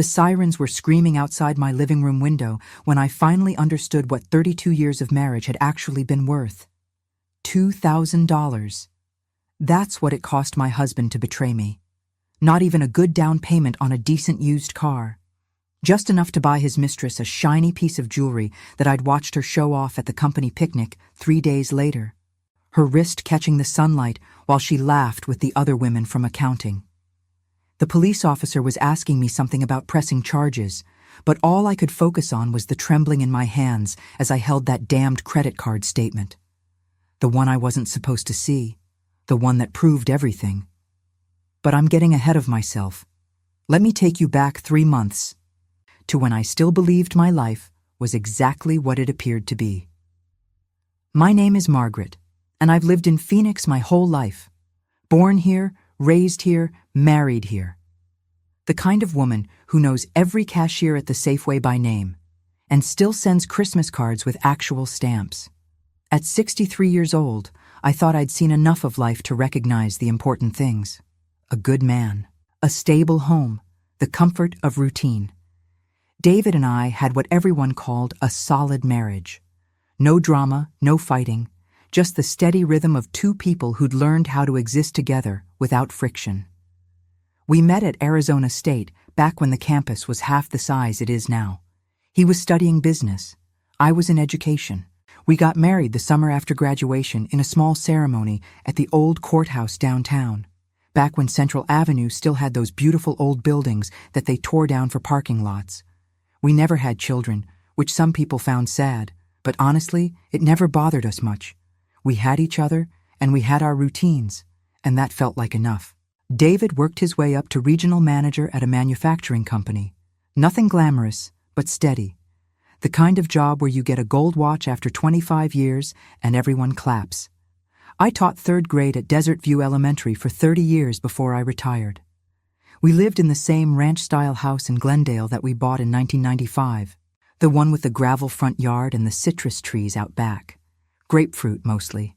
The sirens were screaming outside my living room window when I finally understood what 32 years of marriage had actually been worth. $2,000. That's what it cost my husband to betray me. Not even a good down payment on a decent used car. Just enough to buy his mistress a shiny piece of jewelry that I'd watched her show off at the company picnic 3 days later. Her wrist catching the sunlight while she laughed with the other women from accounting. The police officer was asking me something about pressing charges, but all I could focus on was the trembling in my hands as I held that damned credit card statement. The one I wasn't supposed to see, the one that proved everything. But I'm getting ahead of myself. Let me take you back 3 months, to when I still believed my life was exactly what it appeared to be. My name is Margaret, and I've lived in Phoenix my whole life. Born here, raised here, married here. The kind of woman who knows every cashier at the Safeway by name, and still sends Christmas cards with actual stamps. At 63 years old, I thought I'd seen enough of life to recognize the important things. A good man, a stable home, the comfort of routine. David and I had what everyone called a solid marriage. No drama, no fighting, just the steady rhythm of two people who'd learned how to exist together without friction. We met at Arizona State back when the campus was half the size it is now. He was studying business. I was in education. We got married the summer after graduation in a small ceremony at the old courthouse downtown, back when Central Avenue still had those beautiful old buildings that they tore down for parking lots. We never had children, which some people found sad, but honestly, it never bothered us much. We had each other, and we had our routines, and that felt like enough. David worked his way up to regional manager at a manufacturing company. Nothing glamorous, but steady. The kind of job where you get a gold watch after 25 years and everyone claps. I taught 3rd grade at Desert View Elementary for 30 years before I retired. We lived in the same ranch-style house in Glendale that we bought in 1995, the one with the gravel front yard and the citrus trees out back. Grapefruit, mostly.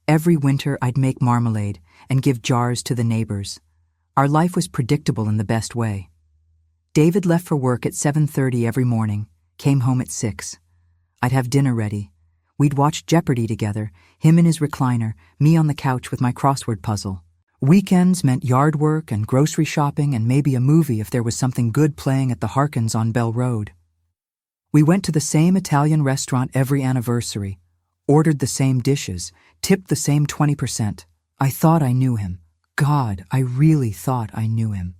Every winter I'd make marmalade and give jars to the neighbors. Our life was predictable in the best way. David left for work at 7:30 every morning, came home at 6. I'd have dinner ready. We'd watch Jeopardy together, him in his recliner, me on the couch with my crossword puzzle. Weekends meant yard work and grocery shopping and maybe a movie if there was something good playing at the Harkins on Bell Road. We went to the same Italian restaurant every anniversary, ordered the same dishes, tipped the same 20%. I thought I knew him. God, I really thought I knew him.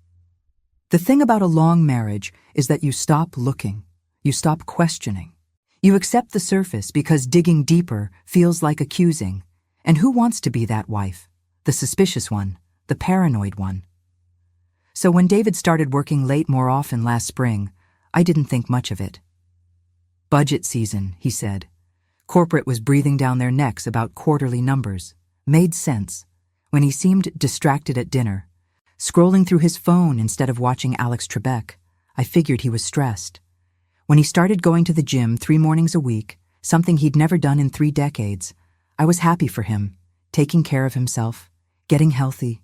The thing about a long marriage is that you stop looking. You stop questioning. You accept the surface because digging deeper feels like accusing. And who wants to be that wife? The suspicious one, the paranoid one. So when David started working late more often last spring, I didn't think much of it. Budget season, he said. Corporate was breathing down their necks about quarterly numbers. Made sense. When he seemed distracted at dinner, scrolling through his phone instead of watching Alex Trebek, I figured he was stressed. When he started going to the gym 3 mornings a week, something he'd never done in 3 decades, I was happy for him, taking care of himself, getting healthy.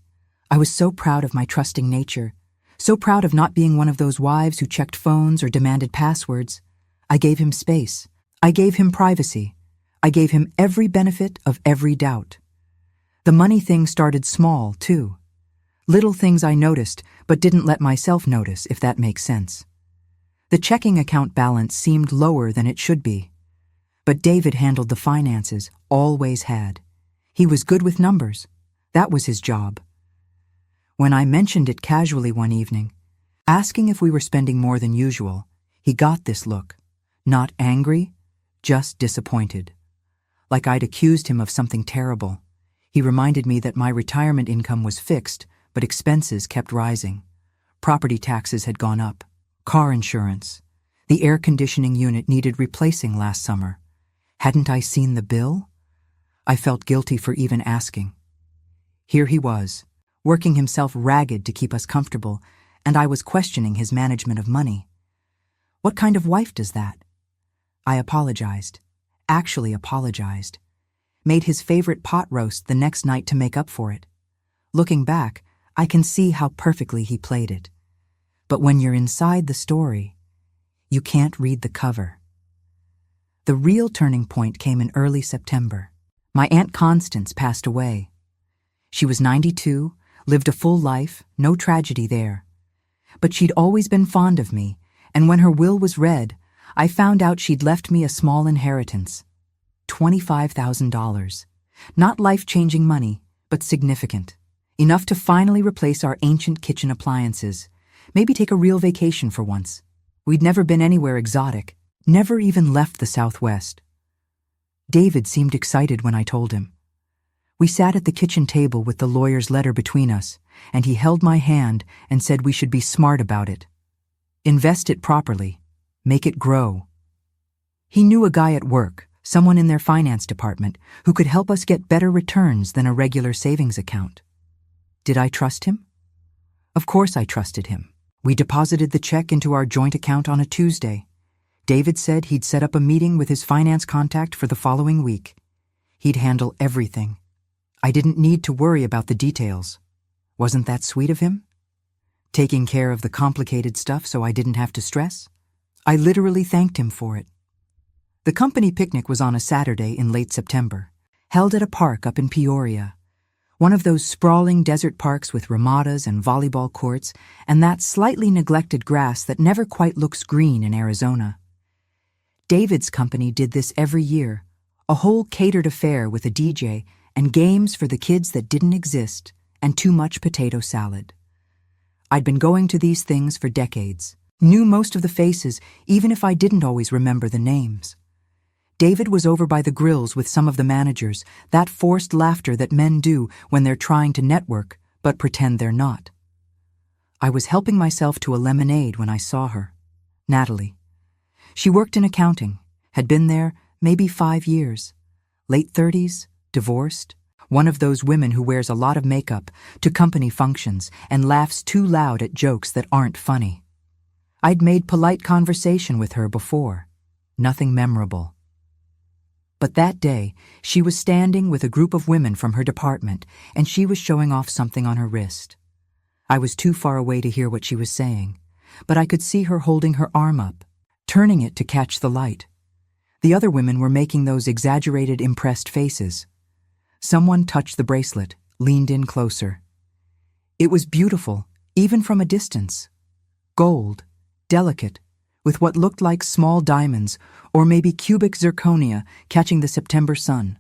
I was so proud of my trusting nature, so proud of not being one of those wives who checked phones or demanded passwords. I gave him space. I gave him privacy. I gave him every benefit of every doubt. The money thing started small, too. Little things I noticed, but didn't let myself notice, if that makes sense. The checking account balance seemed lower than it should be. But David handled the finances, always had. He was good with numbers. That was his job. When I mentioned it casually one evening, asking if we were spending more than usual, he got this look. Not angry, just disappointed. Like I'd accused him of something terrible. He reminded me that my retirement income was fixed, but expenses kept rising. Property taxes had gone up. Car insurance. The air conditioning unit needed replacing last summer. Hadn't I seen the bill? I felt guilty for even asking. Here he was, working himself ragged to keep us comfortable, and I was questioning his management of money. What kind of wife does that? I apologized. Actually apologized. Made his favorite pot roast the next night to make up for it. Looking back, I can see how perfectly he played it. But when you're inside the story, you can't read the cover. The real turning point came in early September. My Aunt Constance passed away. She was 92, lived a full life, no tragedy there. But she'd always been fond of me, and when her will was read, I found out she'd left me a small inheritance. $25,000. Not life-changing money, but significant. Enough to finally replace our ancient kitchen appliances. Maybe take a real vacation for once. We'd never been anywhere exotic, never even left the Southwest. David seemed excited when I told him. We sat at the kitchen table with the lawyer's letter between us, and he held my hand and said we should be smart about it. Invest it properly. Make it grow. He knew a guy at work, someone in their finance department, who could help us get better returns than a regular savings account. Did I trust him? Of course I trusted him. We deposited the check into our joint account on a Tuesday. David said he'd set up a meeting with his finance contact for the following week. He'd handle everything. I didn't need to worry about the details. Wasn't that sweet of him? Taking care of the complicated stuff so I didn't have to stress? I literally thanked him for it. The company picnic was on a Saturday in late September, held at a park up in Peoria. One of those sprawling desert parks with ramadas and volleyball courts and that slightly neglected grass that never quite looks green in Arizona. David's company did this every year, a whole catered affair with a DJ and games for the kids that didn't exist and too much potato salad. I'd been going to these things for decades, knew most of the faces even if I didn't always remember the names. David was over by the grills with some of the managers, that forced laughter that men do when they're trying to network but pretend they're not. I was helping myself to a lemonade when I saw her. Natalie. She worked in accounting, had been there maybe 5 years. Late 30s, divorced, one of those women who wears a lot of makeup to company functions and laughs too loud at jokes that aren't funny. I'd made polite conversation with her before. Nothing memorable. But that day, she was standing with a group of women from her department, and she was showing off something on her wrist. I was too far away to hear what she was saying, but I could see her holding her arm up, turning it to catch the light. The other women were making those exaggerated, impressed faces. Someone touched the bracelet, leaned in closer. It was beautiful, even from a distance. Gold, delicate, with what looked like small diamonds or maybe cubic zirconia catching the September sun.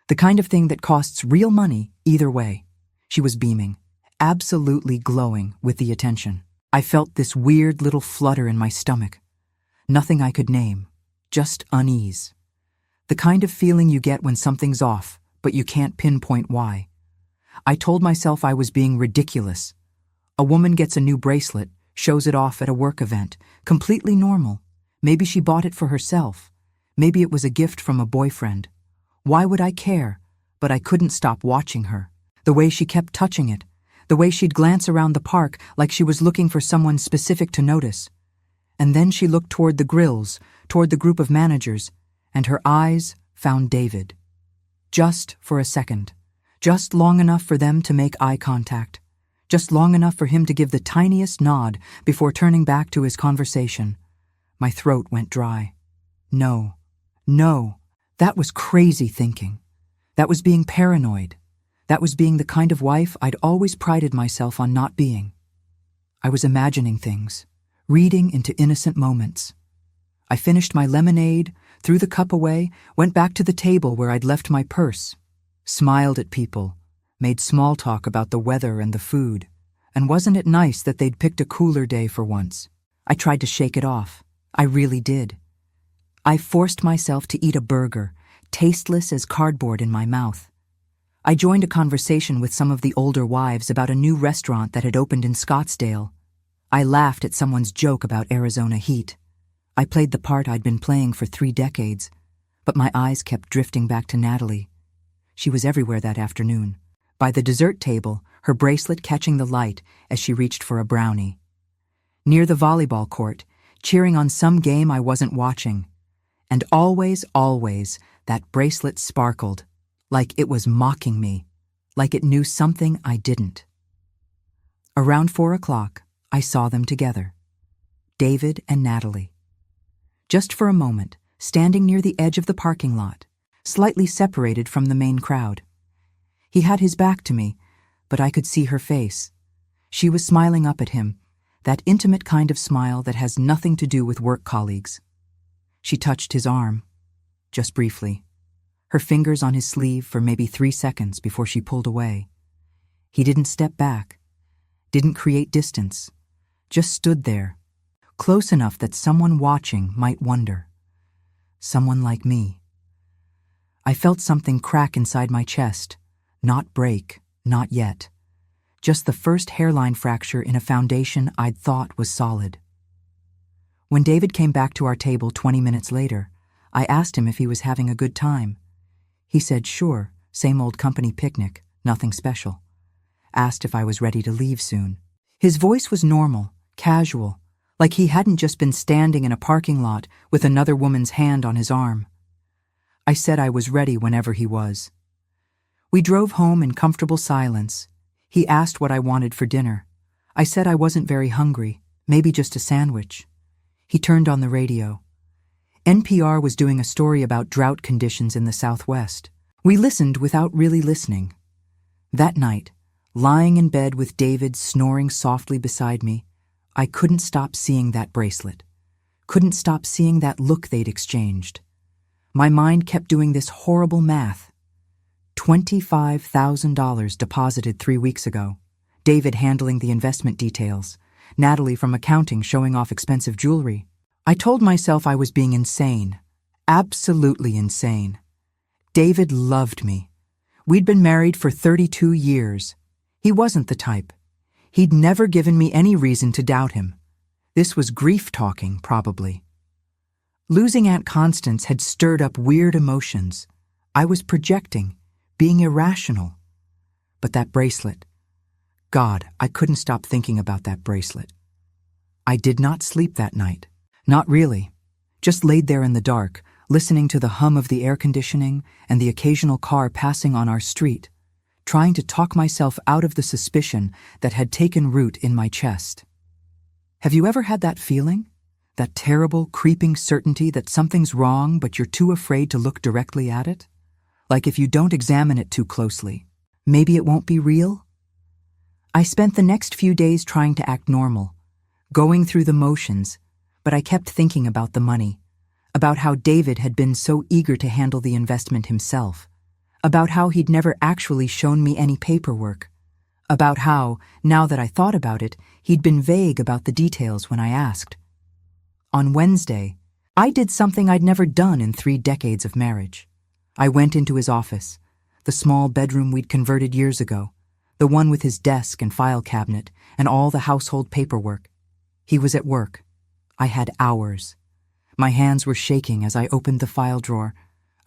The kind of thing that costs real money either way. She was beaming, absolutely glowing with the attention. I felt this weird little flutter in my stomach. Nothing I could name, just unease. The kind of feeling you get when something's off, but you can't pinpoint why. I told myself I was being ridiculous. A woman gets a new bracelet, shows it off at a work event, completely normal. Maybe she bought it for herself. Maybe it was a gift from a boyfriend. Why would I care? But I couldn't stop watching her. The way she kept touching it. The way she'd glance around the park like she was looking for someone specific to notice. And then she looked toward the grills, toward the group of managers, and her eyes found David. Just for a second. Just long enough for them to make eye contact. Just long enough for him to give the tiniest nod before turning back to his conversation. My throat went dry. No, that was crazy thinking. That was being paranoid. That was being the kind of wife I'd always prided myself on not being. I was imagining things, reading into innocent moments. I finished my lemonade, threw the cup away, went back to the table where I'd left my purse, smiled at people, made small talk about the weather and the food, and wasn't it nice that they'd picked a cooler day for once? I tried to shake it off. I really did. I forced myself to eat a burger, tasteless as cardboard in my mouth. I joined a conversation with some of the older wives about a new restaurant that had opened in Scottsdale. I laughed at someone's joke about Arizona heat. I played the part I'd been playing for 3 decades, but my eyes kept drifting back to Natalie. She was everywhere that afternoon. By the dessert table, her bracelet catching the light as she reached for a brownie. Near the volleyball court, cheering on some game I wasn't watching. And always, that bracelet sparkled, like it was mocking me, like it knew something I didn't. Around 4 o'clock, I saw them together. David and Natalie. Just for a moment, standing near the edge of the parking lot, slightly separated from the main crowd. He had his back to me, but I could see her face. She was smiling up at him, that intimate kind of smile that has nothing to do with work colleagues. She touched his arm, just briefly, her fingers on his sleeve for maybe 3 seconds before she pulled away. He didn't step back, didn't create distance, just stood there, close enough that someone watching might wonder. Someone like me. I felt something crack inside my chest, not break, not yet. Just the first hairline fracture in a foundation I'd thought was solid. When David came back to our table 20 minutes later, I asked him if he was having a good time. He said, sure, same old company picnic, nothing special. Asked if I was ready to leave soon. His voice was normal, casual, like he hadn't just been standing in a parking lot with another woman's hand on his arm. I said I was ready whenever he was. We drove home in comfortable silence. He asked what I wanted for dinner. I said I wasn't very hungry, maybe just a sandwich. He turned on the radio. NPR was doing a story about drought conditions in the Southwest. We listened without really listening. That night, lying in bed with David snoring softly beside me, I couldn't stop seeing that bracelet. Couldn't stop seeing that look they'd exchanged. My mind kept doing this horrible math. $25,000 deposited 3 weeks ago. David handling the investment details. Natalie from accounting showing off expensive jewelry. I told myself I was being insane. Absolutely insane. David loved me. We'd been married for 32 years. He wasn't the type. He'd never given me any reason to doubt him. This was grief talking, probably. Losing Aunt Constance had stirred up weird emotions. I was projecting, being irrational. But that bracelet. God, I couldn't stop thinking about that bracelet. I did not sleep that night. Not really. Just laid there in the dark, listening to the hum of the air conditioning and the occasional car passing on our street, trying to talk myself out of the suspicion that had taken root in my chest. Have you ever had that feeling? That terrible, creeping certainty that something's wrong but you're too afraid to look directly at it? Like if you don't examine it too closely, maybe it won't be real? I spent the next few days trying to act normal, going through the motions, but I kept thinking about the money, about how David had been so eager to handle the investment himself, about how he'd never actually shown me any paperwork, about how, now that I thought about it, he'd been vague about the details when I asked. On Wednesday, I did something I'd never done in 3 decades of marriage. I went into his office, the small bedroom we'd converted years ago, the one with his desk and file cabinet and all the household paperwork. He was at work. I had hours. My hands were shaking as I opened the file drawer.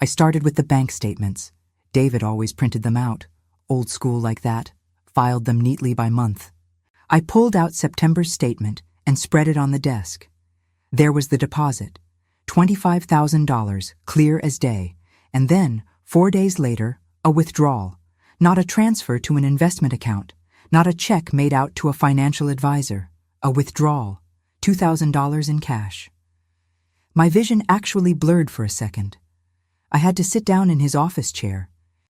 I started with the bank statements. David always printed them out, old school like that, filed them neatly by month. I pulled out September's statement and spread it on the desk. There was the deposit, $25,000, clear as day, and then, 4 days later, a withdrawal, not a transfer to an investment account, not a check made out to a financial advisor, a withdrawal, $2,000 in cash. My vision actually blurred for a second. I had to sit down in his office chair,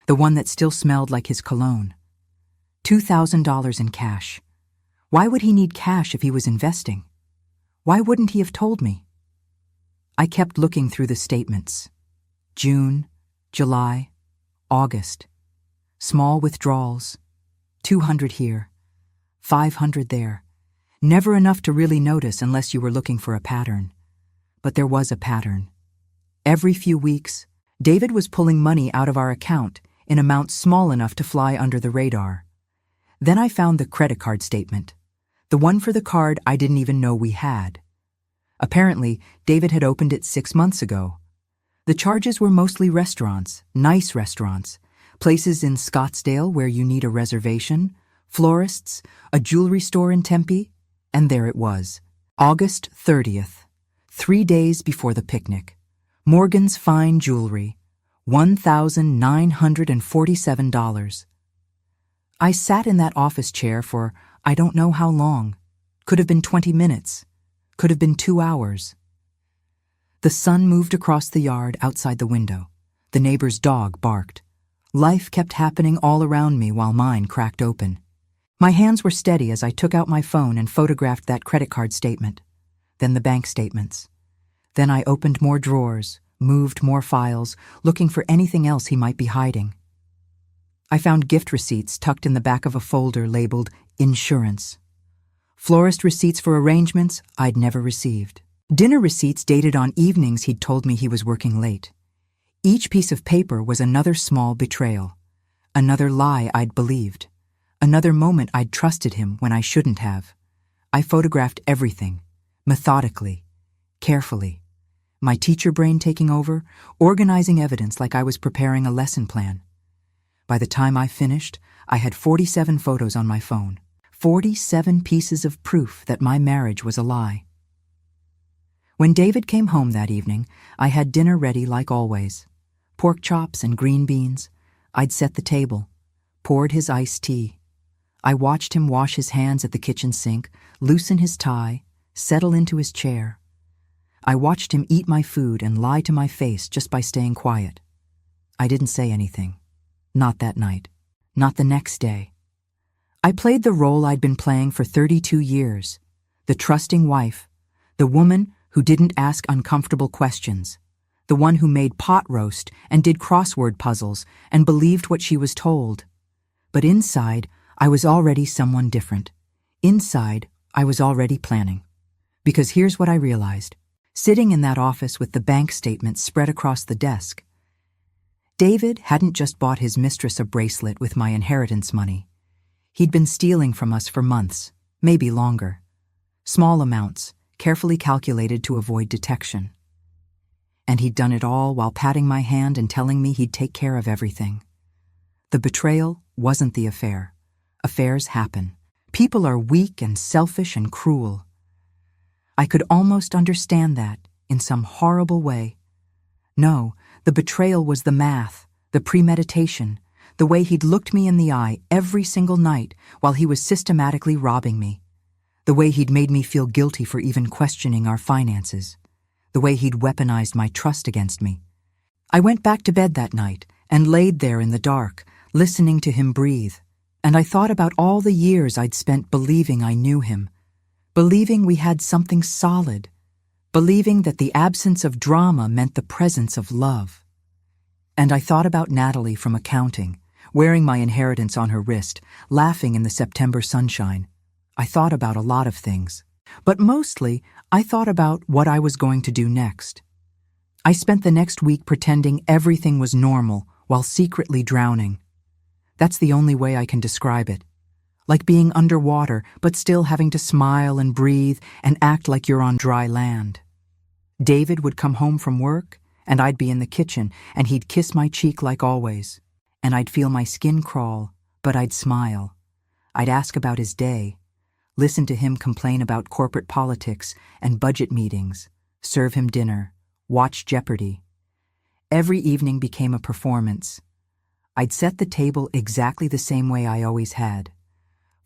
the one that still smelled like his cologne. $2,000 in cash. Why would he need cash if he was investing? Why wouldn't he have told me? I kept looking through the statements. June, July, August. Small withdrawals. 200 here, 500 there. Never enough to really notice unless you were looking for a pattern. But there was a pattern. Every few weeks, David was pulling money out of our account in amounts small enough to fly under the radar. Then I found the credit card statement, the one for the card I didn't even know we had. Apparently, David had opened it 6 months ago. The charges were mostly restaurants, nice restaurants, places in Scottsdale where you need a reservation, florists, a jewelry store in Tempe, and there it was, August 30th, 3 days before the picnic. Morgan's Fine Jewelry, $1,947. I sat in that office chair for I don't know how long. Could have been 20 minutes. Could have been 2 hours. The sun moved across the yard outside the window. The neighbor's dog barked. Life kept happening all around me while mine cracked open. My hands were steady as I took out my phone and photographed that credit card statement. Then the bank statements. Then I opened more drawers, moved more files, looking for anything else he might be hiding. I found gift receipts tucked in the back of a folder labeled insurance. Florist receipts for arrangements I'd never received. Dinner receipts dated on evenings he'd told me he was working late. Each piece of paper was another small betrayal, another lie I'd believed, another moment I'd trusted him when I shouldn't have. I photographed everything, methodically, carefully. My teacher brain taking over, organizing evidence like I was preparing a lesson plan. By the time I finished, I had 47 photos on my phone, 47 pieces of proof that my marriage was a lie. When David came home that evening, I had dinner ready like always. Pork chops and green beans. I'd set the table, poured his iced tea. I watched him wash his hands at the kitchen sink, loosen his tie, settle into his chair. I watched him eat my food and lie to my face just by staying quiet. I didn't say anything. Not that night. Not the next day. I played the role I'd been playing for 32 years. The trusting wife. The woman who didn't ask uncomfortable questions. The one who made pot roast and did crossword puzzles and believed what she was told. But inside, I was already someone different. Inside, I was already planning. Because here's what I realized. Sitting in that office with the bank statements spread across the desk, David hadn't just bought his mistress a bracelet with my inheritance money. He'd been stealing from us for months, maybe longer. Small amounts, carefully calculated to avoid detection. And he'd done it all while patting my hand and telling me he'd take care of everything. The betrayal wasn't the affair. Affairs happen. People are weak and selfish and cruel. I could almost understand that, in some horrible way. No, the betrayal was the math, the premeditation, the way he'd looked me in the eye every single night while he was systematically robbing me. The way he'd made me feel guilty for even questioning our finances. The way he'd weaponized my trust against me. I went back to bed that night and laid there in the dark, listening to him breathe, and I thought about all the years I'd spent believing I knew him, believing we had something solid, believing that the absence of drama meant the presence of love. And I thought about Natalie from accounting, wearing my inheritance on her wrist, laughing in the September sunshine. I thought about a lot of things, but mostly I thought about what I was going to do next. I spent the next week pretending everything was normal while secretly drowning. That's the only way I can describe it. Like being underwater, but still having to smile and breathe and act like you're on dry land. David would come home from work, and I'd be in the kitchen, and he'd kiss my cheek like always. And I'd feel my skin crawl, but I'd smile. I'd ask about his day, listen to him complain about corporate politics and budget meetings, serve him dinner, watch Jeopardy. Every evening became a performance. I'd set the table exactly the same way I always had.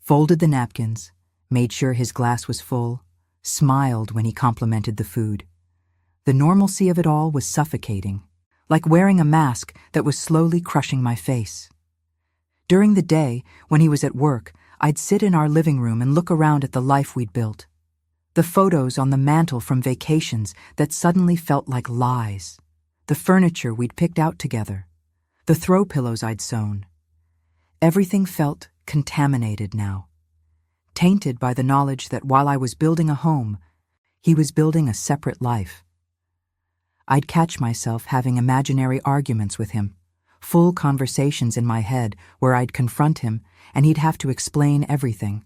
Folded the napkins, made sure his glass was full, smiled when he complimented the food. The normalcy of it all was suffocating, like wearing a mask that was slowly crushing my face. During the day, when he was at work, I'd sit in our living room and look around at the life we'd built. The photos on the mantel from vacations that suddenly felt like lies. The furniture we'd picked out together. The throw pillows I'd sewn. Everything felt contaminated now, tainted by the knowledge that while I was building a home, he was building a separate life. I'd catch myself having imaginary arguments with him, full conversations in my head where I'd confront him and he'd have to explain everything.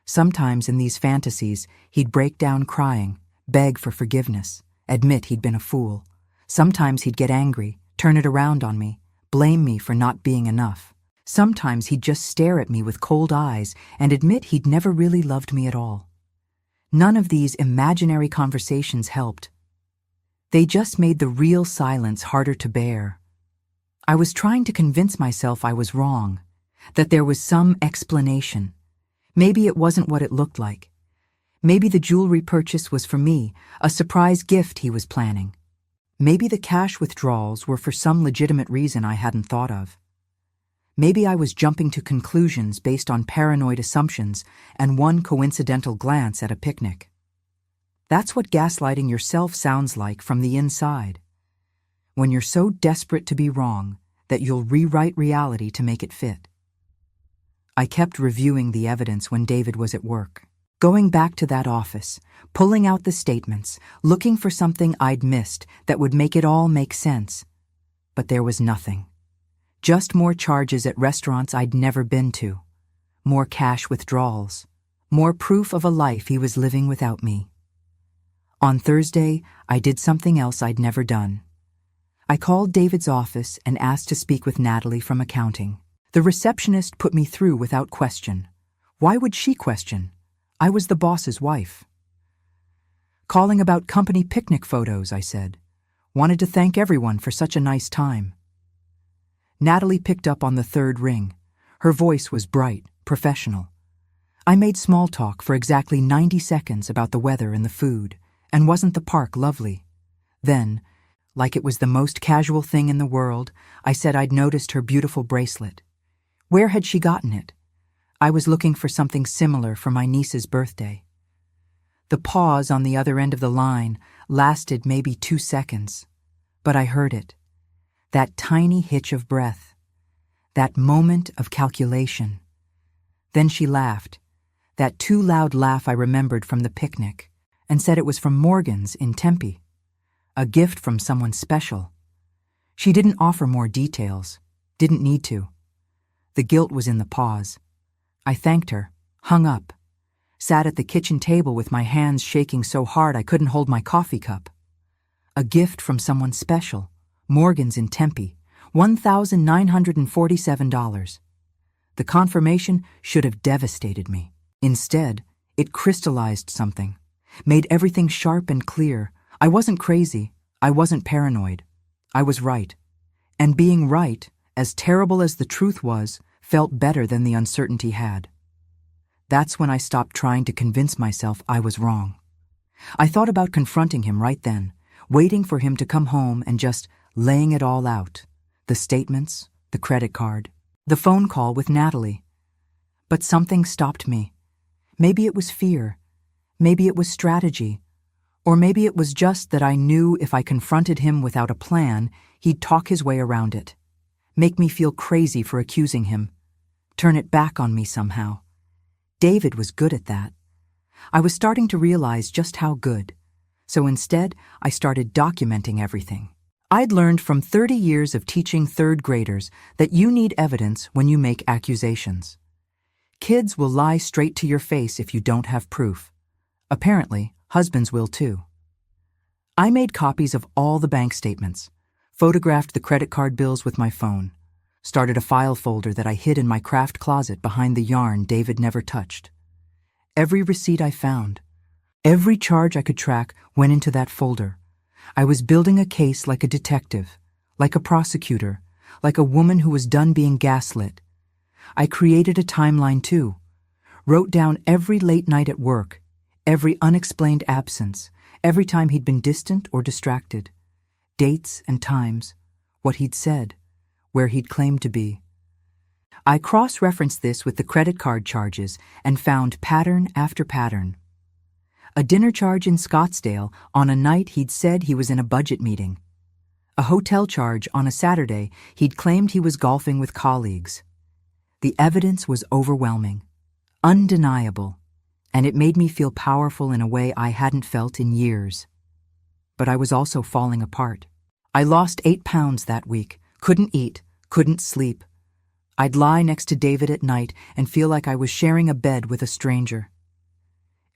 Sometimes in these fantasies, he'd break down crying, beg for forgiveness, admit he'd been a fool. Sometimes he'd get angry, turn it around on me, blame me for not being enough. Sometimes he'd just stare at me with cold eyes and admit he'd never really loved me at all. None of these imaginary conversations helped. They just made the real silence harder to bear. I was trying to convince myself I was wrong, that there was some explanation. Maybe it wasn't what it looked like. Maybe the jewelry purchase was for me, a surprise gift he was planning. Maybe the cash withdrawals were for some legitimate reason I hadn't thought of. Maybe I was jumping to conclusions based on paranoid assumptions and one coincidental glance at a picnic. That's what gaslighting yourself sounds like from the inside. When you're so desperate to be wrong that you'll rewrite reality to make it fit. I kept reviewing the evidence when David was at work. Going back to that office, pulling out the statements, looking for something I'd missed that would make it all make sense. But there was nothing. Just more charges at restaurants I'd never been to. More cash withdrawals. More proof of a life he was living without me. On Thursday, I did something else I'd never done. I called David's office and asked to speak with Natalie from accounting. The receptionist put me through without question. Why would she question? I was the boss's wife. Calling about company picnic photos, I said. Wanted to thank everyone for such a nice time. Natalie picked up on the third ring. Her voice was bright, professional. I made small talk for exactly 90 seconds about the weather and the food, and wasn't the park lovely? Then, like it was the most casual thing in the world, I said I'd noticed her beautiful bracelet. Where had she gotten it? I was looking for something similar for my niece's birthday. The pause on the other end of the line lasted maybe 2 seconds, but I heard it. That tiny hitch of breath. That moment of calculation. Then she laughed, that too loud laugh I remembered from the picnic, and said it was from Morgan's in Tempe. A gift from someone special. She didn't offer more details, didn't need to. The guilt was in the pause. I thanked her, hung up, sat at the kitchen table with my hands shaking so hard I couldn't hold my coffee cup. A gift from someone special, Morgan's in Tempe, $1,947. The confirmation should have devastated me. Instead, it crystallized something, made everything sharp and clear. I wasn't crazy, I wasn't paranoid. I was right. And being right, as terrible as the truth was, felt better than the uncertainty had. That's when I stopped trying to convince myself I was wrong. I thought about confronting him right then, waiting for him to come home and just laying it all out. The statements, the credit card, the phone call with Natalie. But something stopped me. Maybe it was fear. Maybe it was strategy. Or maybe it was just that I knew if I confronted him without a plan, he'd talk his way around it. Make me feel crazy for accusing him. Turn it back on me somehow. David was good at that. I was starting to realize just how good. So instead, I started documenting everything. I'd learned from 30 years of teaching third graders that you need evidence when you make accusations. Kids will lie straight to your face if you don't have proof. Apparently, husbands will too. I made copies of all the bank statements, photographed the credit card bills with my phone, started a file folder that I hid in my craft closet behind the yarn David never touched. Every receipt I found, every charge I could track went into that folder. I was building a case like a detective, like a prosecutor, like a woman who was done being gaslit. I created a timeline too, wrote down every late night at work, every unexplained absence, every time he'd been distant or distracted, dates and times, what he'd said, where he'd claimed to be. I cross-referenced this with the credit card charges and found pattern after pattern. A dinner charge in Scottsdale on a night he'd said he was in a budget meeting. A hotel charge on a Saturday he'd claimed he was golfing with colleagues. The evidence was overwhelming, undeniable, and it made me feel powerful in a way I hadn't felt in years. But I was also falling apart. I lost 8 pounds that week, couldn't eat, couldn't sleep. I'd lie next to David at night and feel like I was sharing a bed with a stranger.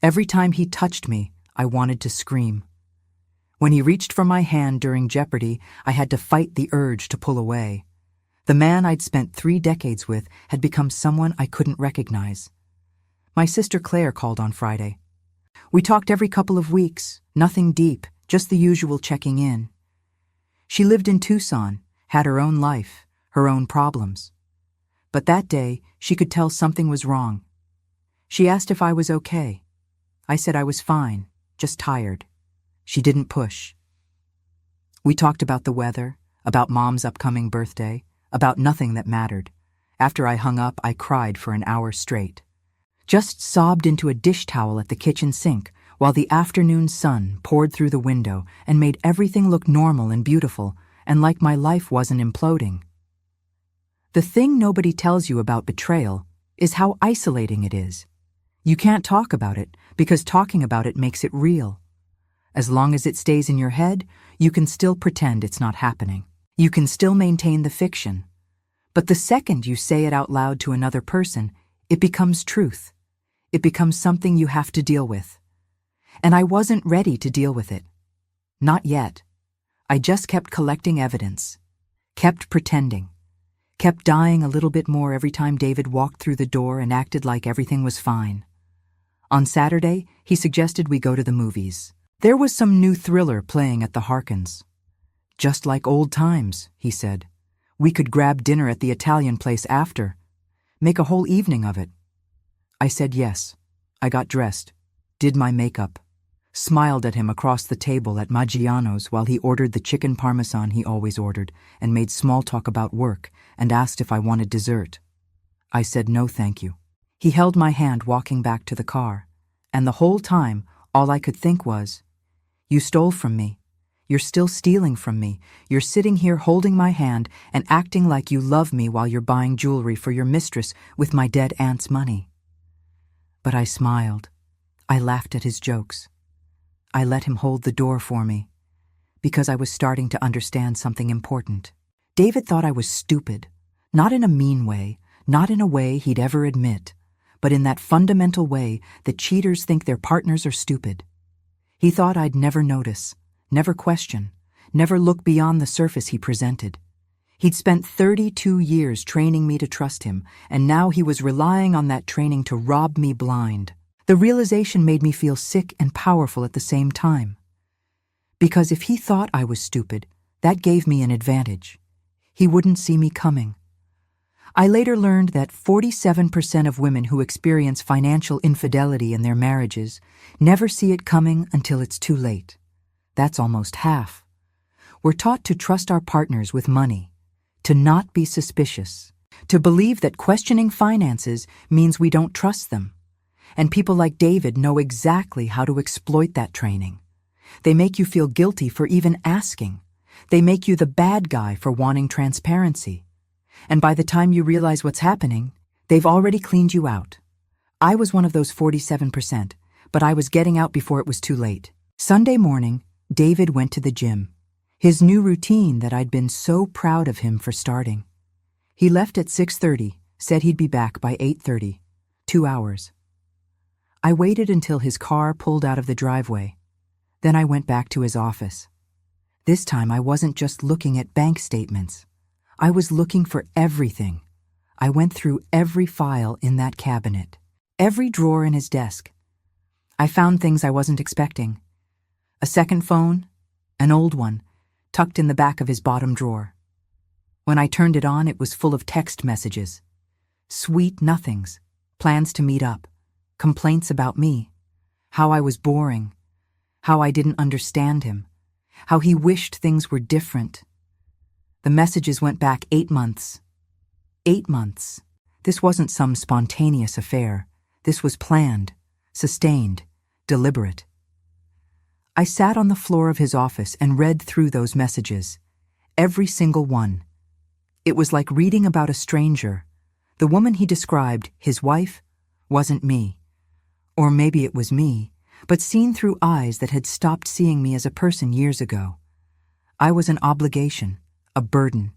Every time he touched me, I wanted to scream. When he reached for my hand during Jeopardy, I had to fight the urge to pull away. The man I'd spent 3 decades with had become someone I couldn't recognize. My sister Claire called on Friday. We talked every couple of weeks, nothing deep, just the usual checking in. She lived in Tucson, had her own life, her own problems. But that day, she could tell something was wrong. She asked if I was okay. I said I was fine, just tired. She didn't push. We talked about the weather, about Mom's upcoming birthday, about nothing that mattered. After I hung up, I cried for an hour straight. Just sobbed into a dish towel at the kitchen sink while the afternoon sun poured through the window and made everything look normal and beautiful and like my life wasn't imploding. The thing nobody tells you about betrayal is how isolating it is. You can't talk about it because talking about it makes it real. As long as it stays in your head, you can still pretend it's not happening. You can still maintain the fiction. But the second you say it out loud to another person, it becomes truth. It becomes something you have to deal with. And I wasn't ready to deal with it. Not yet. I just kept collecting evidence, kept pretending, kept dying a little bit more every time David walked through the door and acted like everything was fine. On Saturday, he suggested we go to the movies. There was some new thriller playing at the Harkins. Just like old times, he said. We could grab dinner at the Italian place after. Make a whole evening of it. I said yes. I got dressed, did my makeup, smiled at him across the table at Maggiano's while he ordered the chicken parmesan he always ordered and made small talk about work and asked if I wanted dessert. I said no thank you. He held my hand walking back to the car, and the whole time all I could think was, you stole from me. You're still stealing from me. You're sitting here holding my hand and acting like you love me while you're buying jewelry for your mistress with my dead aunt's money. But I smiled. I laughed at his jokes. I let him hold the door for me, because I was starting to understand something important. David thought I was stupid, not in a mean way, not in a way he'd ever admit, but in that fundamental way that cheaters think their partners are stupid. He thought I'd never notice, never question, never look beyond the surface he presented. He'd spent 32 years training me to trust him, and now he was relying on that training to rob me blind. The realization made me feel sick and powerful at the same time. Because if he thought I was stupid, that gave me an advantage. He wouldn't see me coming. I later learned that 47% of women who experience financial infidelity in their marriages never see it coming until it's too late. That's almost half. We're taught to trust our partners with money, to not be suspicious, to believe that questioning finances means we don't trust them. And people like David know exactly how to exploit that training. They make you feel guilty for even asking. They make you the bad guy for wanting transparency. And by the time you realize what's happening, they've already cleaned you out. I was one of those 47%, but I was getting out before it was too late. Sunday morning, David went to the gym. His new routine that I'd been so proud of him for starting. He left at 6:30, said he'd be back by 8:30. 2 hours. I waited until his car pulled out of the driveway. Then I went back to his office. This time I wasn't just looking at bank statements. I was looking for everything. I went through every file in that cabinet, every drawer in his desk. I found things I wasn't expecting. A second phone, an old one, tucked in the back of his bottom drawer. When I turned it on, it was full of text messages. Sweet nothings, plans to meet up, complaints about me, how I was boring, how I didn't understand him, how he wished things were different. The messages went back 8 months. 8 months. This wasn't some spontaneous affair. This was planned, sustained, deliberate. I sat on the floor of his office and read through those messages, every single one. It was like reading about a stranger. The woman he described, his wife, wasn't me. Or maybe it was me, but seen through eyes that had stopped seeing me as a person years ago. I was an obligation, a burden.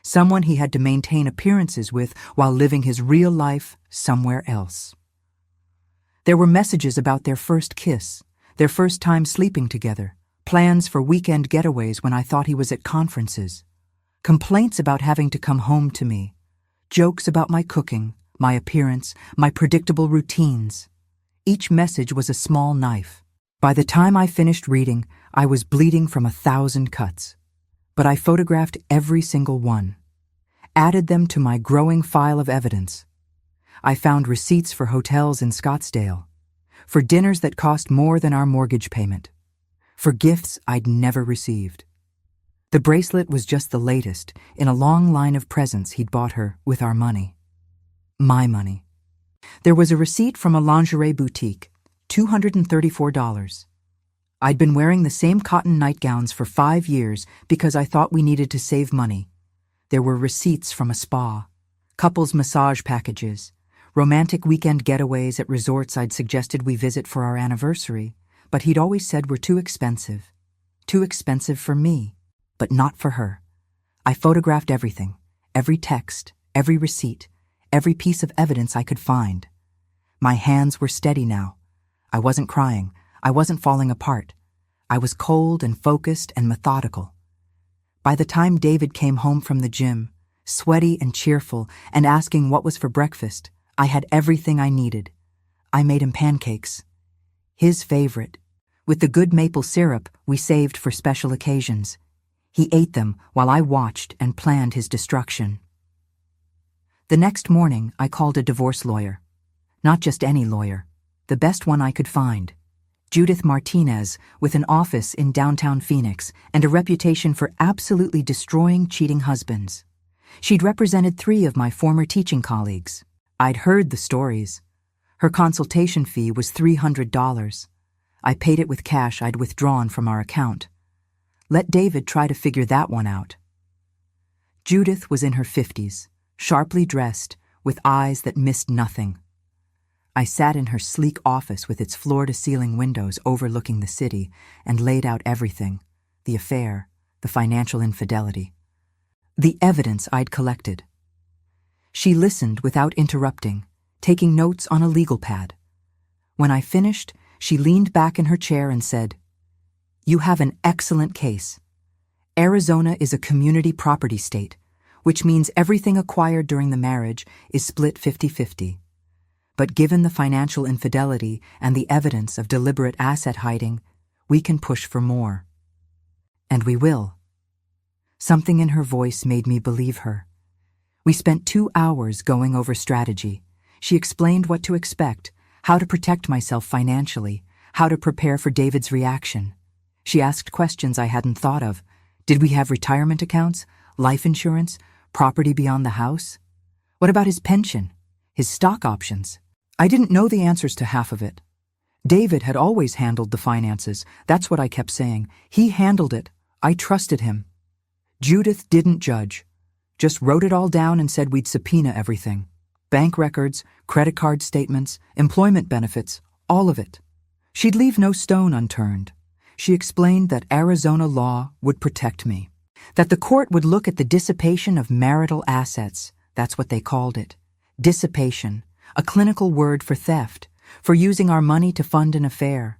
Someone he had to maintain appearances with while living his real life somewhere else. There were messages about their first kiss, their first time sleeping together, plans for weekend getaways when I thought he was at conferences, complaints about having to come home to me, jokes about my cooking, my appearance, my predictable routines. Each message was a small knife. By the time I finished reading, I was bleeding from 1,000 cuts. But I photographed every single one, added them to my growing file of evidence. I found receipts for hotels in Scottsdale, for dinners that cost more than our mortgage payment, for gifts I'd never received. The bracelet was just the latest in a long line of presents he'd bought her with our money. My money. There was a receipt from a lingerie boutique, $234. I'd been wearing the same cotton nightgowns for 5 years because I thought we needed to save money. There were receipts from a spa, couples massage packages, romantic weekend getaways at resorts I'd suggested we visit for our anniversary, but he'd always said were too expensive. Too expensive for me, but not for her. I photographed everything, every text, every receipt, every piece of evidence I could find. My hands were steady now. I wasn't crying. I wasn't falling apart. I was cold and focused and methodical. By the time David came home from the gym, sweaty and cheerful, and asking what was for breakfast, I had everything I needed. I made him pancakes. His favorite, with the good maple syrup we saved for special occasions. He ate them while I watched and planned his destruction. The next morning, I called a divorce lawyer. Not just any lawyer, the best one I could find. Judith Martinez, with an office in downtown Phoenix and a reputation for absolutely destroying cheating husbands. She'd represented 3 of my former teaching colleagues. I'd heard the stories. Her consultation fee was $300. I paid it with cash I'd withdrawn from our account. Let David try to figure that one out. Judith was in her 50s, sharply dressed, with eyes that missed nothing. I sat in her sleek office with its floor-to-ceiling windows overlooking the city and laid out everything, the affair, the financial infidelity, the evidence I'd collected. She listened without interrupting, taking notes on a legal pad. When I finished, she leaned back in her chair and said, "You have an excellent case. Arizona is a community property state, which means everything acquired during the marriage is split 50-50. But given the financial infidelity and the evidence of deliberate asset hiding, we can push for more. And we will." Something in her voice made me believe her. We spent 2 hours going over strategy. She explained what to expect, how to protect myself financially, how to prepare for David's reaction. She asked questions I hadn't thought of. Did we have retirement accounts, life insurance, property beyond the house? What about his pension, his stock options? I didn't know the answers to half of it. David had always handled the finances. That's what I kept saying. He handled it. I trusted him. Judith didn't judge. Just wrote it all down and said we'd subpoena everything. Bank records, credit card statements, employment benefits, all of it. She'd leave no stone unturned. She explained that Arizona law would protect me, that the court would look at the dissipation of marital assets. That's what they called it. Dissipation. A clinical word for theft, for using our money to fund an affair.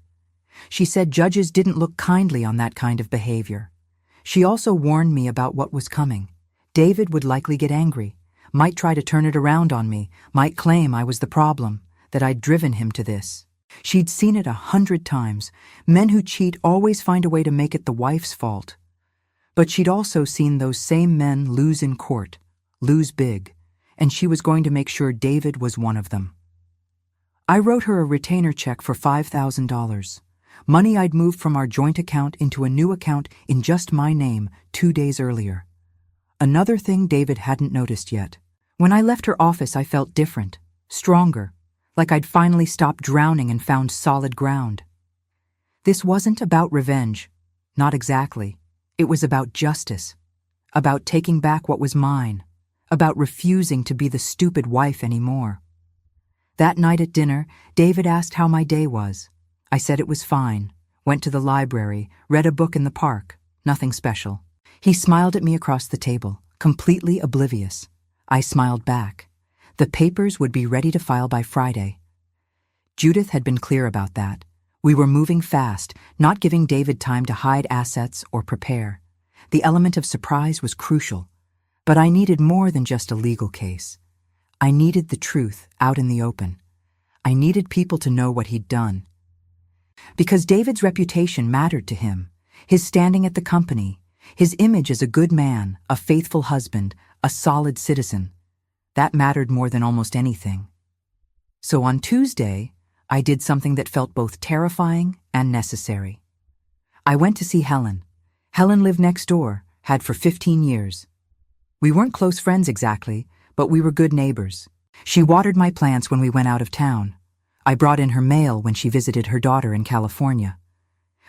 She said judges didn't look kindly on that kind of behavior. She also warned me about what was coming. David would likely get angry, might try to turn it around on me, might claim I was the problem, that I'd driven him to this. She'd seen it 100 times. Men who cheat always find a way to make it the wife's fault. But she'd also seen those same men lose in court, lose big, and she was going to make sure David was one of them. I wrote her a retainer check for $5,000, money I'd moved from our joint account into a new account in just my name 2 days earlier. Another thing David hadn't noticed yet. When I left her office, I felt different, stronger, like I'd finally stopped drowning and found solid ground. This wasn't about revenge, not exactly. It was about justice, about taking back what was mine, about refusing to be the stupid wife anymore. That night at dinner, David asked how my day was. I said it was fine, went to the library, read a book in the park, nothing special. He smiled at me across the table, completely oblivious. I smiled back. The papers would be ready to file by Friday. Judith had been clear about that. We were moving fast, not giving David time to hide assets or prepare. The element of surprise was crucial. But I needed more than just a legal case. I needed the truth out in the open. I needed people to know what he'd done. Because David's reputation mattered to him, his standing at the company, his image as a good man, a faithful husband, a solid citizen. That mattered more than almost anything. So on Tuesday, I did something that felt both terrifying and necessary. I went to see Helen. Helen lived next door, had for 15 years. We weren't close friends exactly, but we were good neighbors. She watered my plants when we went out of town. I brought in her mail when she visited her daughter in California.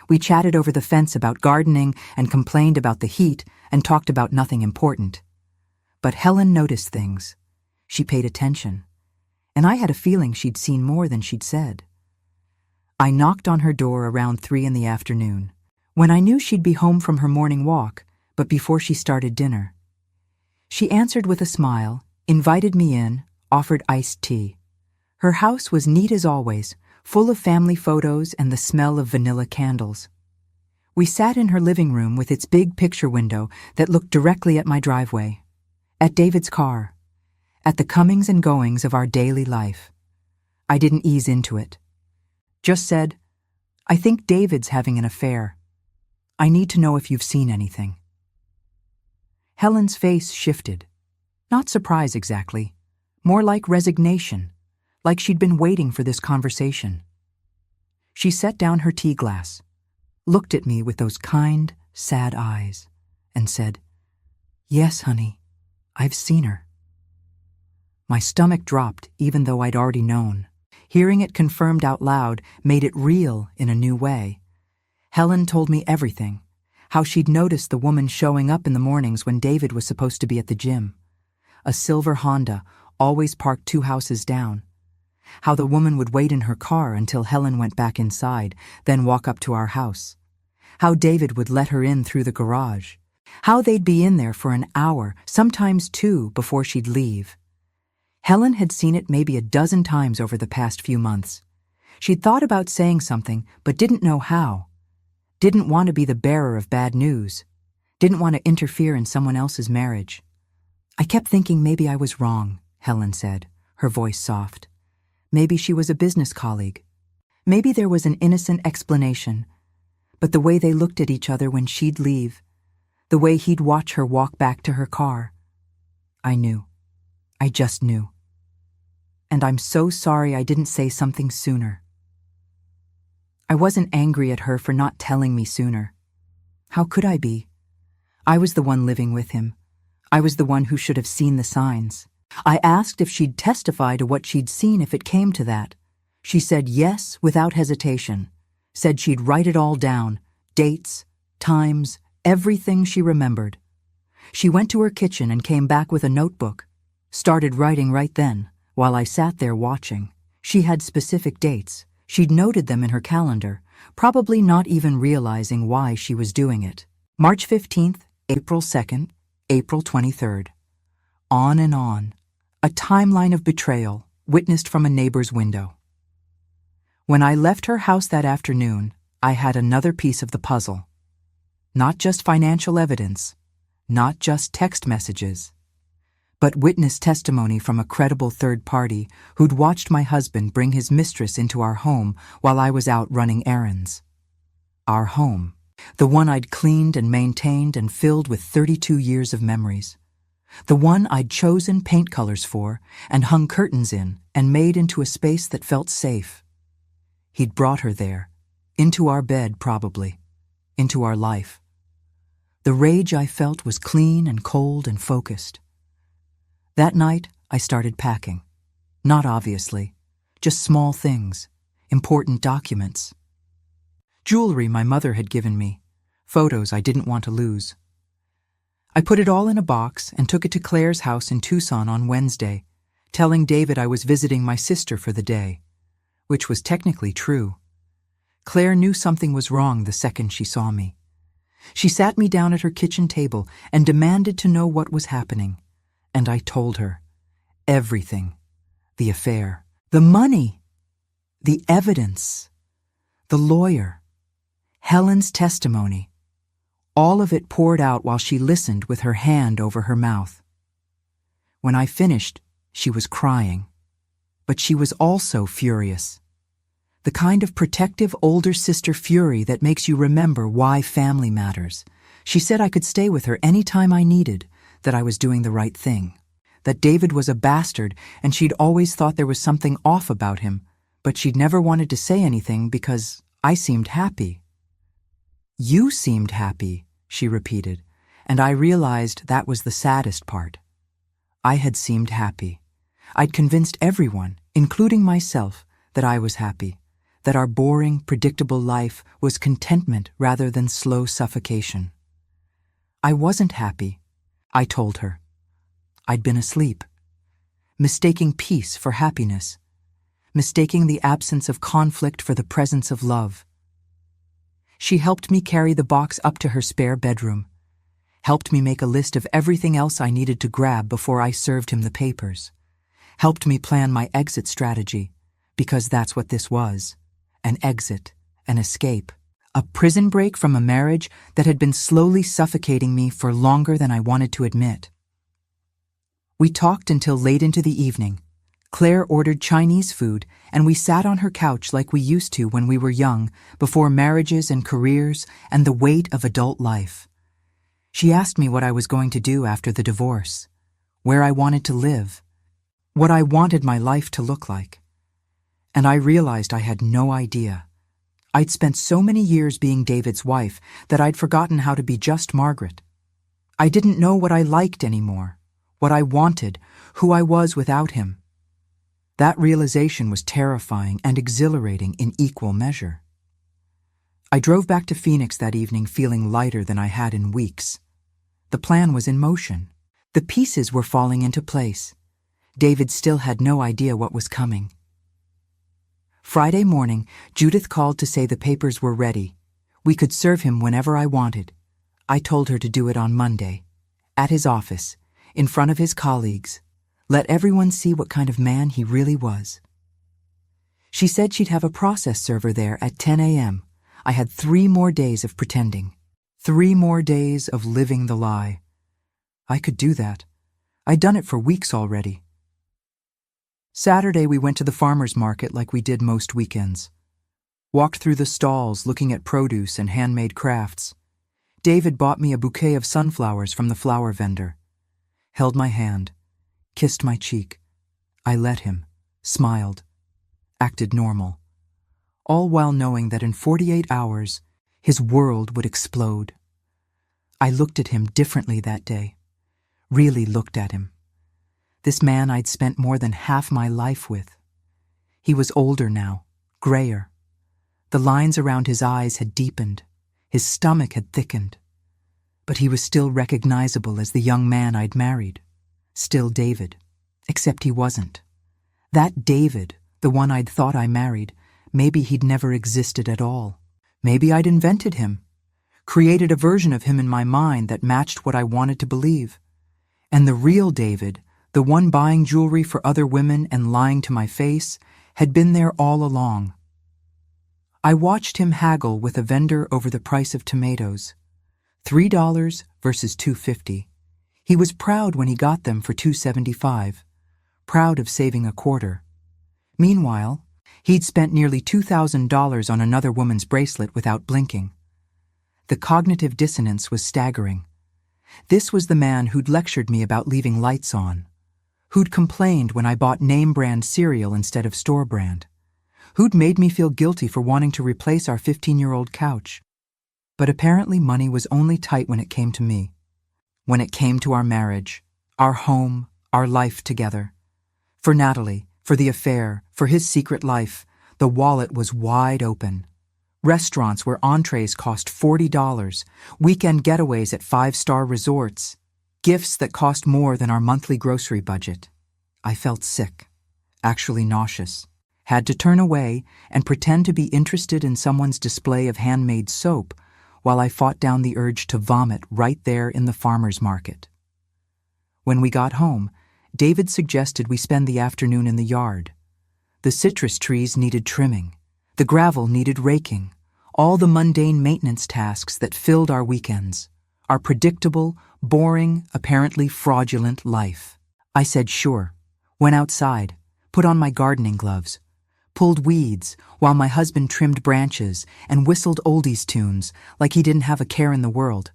We chatted over the fence about gardening and complained about the heat and talked about nothing important. But Helen noticed things. She paid attention. And I had a feeling she'd seen more than she'd said. I knocked on her door around 3 in the afternoon, when I knew she'd be home from her morning walk, but before she started dinner. She answered with a smile, invited me in, offered iced tea. Her house was neat as always, full of family photos and the smell of vanilla candles. We sat in her living room with its big picture window that looked directly at my driveway, at David's car, at the comings and goings of our daily life. I didn't ease into it. Just said, "I think David's having an affair. I need to know if you've seen anything." Helen's face shifted. Not surprise exactly, more like resignation, like she'd been waiting for this conversation. She set down her tea glass, looked at me with those kind, sad eyes, and said, "Yes, honey, I've seen her." My stomach dropped even though I'd already known. Hearing it confirmed out loud made it real in a new way. Helen told me everything, how she'd noticed the woman showing up in the mornings when David was supposed to be at the gym. A silver Honda, always parked 2 houses down. How the woman would wait in her car until Helen went back inside, then walk up to our house. How David would let her in through the garage. How they'd be in there for an hour, sometimes 2, before she'd leave. Helen had seen it maybe a dozen times over the past few months. She'd thought about saying something, but didn't know how. Didn't want to be the bearer of bad news. Didn't want to interfere in someone else's marriage. "I kept thinking maybe I was wrong," Helen said, her voice soft. Maybe she was a business colleague. Maybe there was an innocent explanation. But the way they looked at each other when she'd leave, the way he'd watch her walk back to her car, I knew. I just knew. And I'm so sorry I didn't say something sooner. I wasn't angry at her for not telling me sooner. How could I be? I was the one living with him. I was the one who should have seen the signs. I asked if she'd testify to what she'd seen if it came to that. She said yes without hesitation. Said she'd write it all down, dates, times, everything she remembered. She went to her kitchen and came back with a notebook. Started writing right then, while I sat there watching. She had specific dates. She'd noted them in her calendar, probably not even realizing why she was doing it. March 15th, April 2nd, April 23rd. On and on. A timeline of betrayal, witnessed from a neighbor's window. When I left her house that afternoon, I had another piece of the puzzle. Not just financial evidence, not just text messages, but witness testimony from a credible third party who'd watched my husband bring his mistress into our home while I was out running errands. Our home, the one I'd cleaned and maintained and filled with 32 years of memories. The one I'd chosen paint colors for and hung curtains in and made into a space that felt safe. He'd brought her there, into our bed probably, into our life. The rage I felt was clean and cold and focused. That night, I started packing. Not obviously, just small things, important documents. Jewelry my mother had given me, photos I didn't want to lose. I put it all in a box and took it to Claire's house in Tucson on Wednesday, telling David I was visiting my sister for the day, which was technically true. Claire knew something was wrong the second she saw me. She sat me down at her kitchen table and demanded to know what was happening. And I told her everything. The affair, the money, the evidence, the lawyer, Helen's testimony. All of it poured out while she listened with her hand over her mouth. When I finished, she was crying. But she was also furious. The kind of protective older sister fury that makes you remember why family matters. She said I could stay with her any time I needed, that I was doing the right thing, that David was a bastard and she'd always thought there was something off about him, But she'd never wanted to say anything because I seemed happy. You seemed happy, she repeated, and I realized that was the saddest part. I had seemed happy. I'd convinced everyone, including myself, that I was happy, that our boring, predictable life was contentment rather than slow suffocation. I wasn't happy, I told her. I'd been asleep, mistaking peace for happiness, mistaking the absence of conflict for the presence of love. She helped me carry the box up to her spare bedroom, helped me make a list of everything else I needed to grab before I served him the papers, helped me plan my exit strategy, because that's what this was, an exit, an escape, a prison break from a marriage that had been slowly suffocating me for longer than I wanted to admit. We talked until late into the evening. Claire ordered Chinese food, and we sat on her couch like we used to when we were young, before marriages and careers and the weight of adult life. She asked me what I was going to do after the divorce, where I wanted to live, what I wanted my life to look like. And I realized I had no idea. I'd spent so many years being David's wife that I'd forgotten how to be just Margaret. I didn't know what I liked anymore, what I wanted, who I was without him. That realization was terrifying and exhilarating in equal measure. I drove back to Phoenix that evening feeling lighter than I had in weeks. The plan was in motion. The pieces were falling into place. David still had no idea what was coming. Friday morning, Judith called to say the papers were ready. We could serve him whenever I wanted. I told her to do it on Monday, at his office, in front of his colleagues. Let everyone see what kind of man he really was. She said she'd have a process server there at 10 a.m. I had 3 more days of pretending. 3 more days of living the lie. I could do that. I'd done it for weeks already. Saturday we went to the farmer's market like we did most weekends. Walked through the stalls looking at produce and handmade crafts. David bought me a bouquet of sunflowers from the flower vendor. Held my hand. Kissed my cheek. I let him, smiled, acted normal, all while knowing that in 48 hours, his world would explode. I looked at him differently that day, really looked at him. This man I'd spent more than half my life with. He was older now, grayer. The lines around his eyes had deepened, his stomach had thickened. But he was still recognizable as the young man I'd married. Still David, except he wasn't. That David, the one I'd thought I married, maybe he'd never existed at all. Maybe I'd invented him, created a version of him in my mind that matched what I wanted to believe. And the real David, the one buying jewelry for other women and lying to my face, had been there all along. I watched him haggle with a vendor over the price of tomatoes. $3 versus $2.50. He was proud when he got them for $2.75, proud of saving a quarter. Meanwhile, he'd spent nearly $2,000 on another woman's bracelet without blinking. The cognitive dissonance was staggering. This was the man who'd lectured me about leaving lights on, who'd complained when I bought name-brand cereal instead of store-brand, who'd made me feel guilty for wanting to replace our 15-year-old couch. But apparently money was only tight when it came to me. When it came to our marriage, our home, our life together. For Natalie, for the affair, for his secret life, the wallet was wide open. Restaurants where entrees cost $40, weekend getaways at 5-star resorts, gifts that cost more than our monthly grocery budget. I felt sick, actually nauseous, had to turn away and pretend to be interested in someone's display of handmade soap while I fought down the urge to vomit right there in the farmer's market. When we got home, David suggested we spend the afternoon in the yard. The citrus trees needed trimming. The gravel needed raking. All the mundane maintenance tasks that filled our weekends. Our predictable, boring, apparently fraudulent life. I said sure. Went outside. Put on my gardening gloves. Pulled weeds while my husband trimmed branches and whistled oldies tunes like he didn't have a care in the world.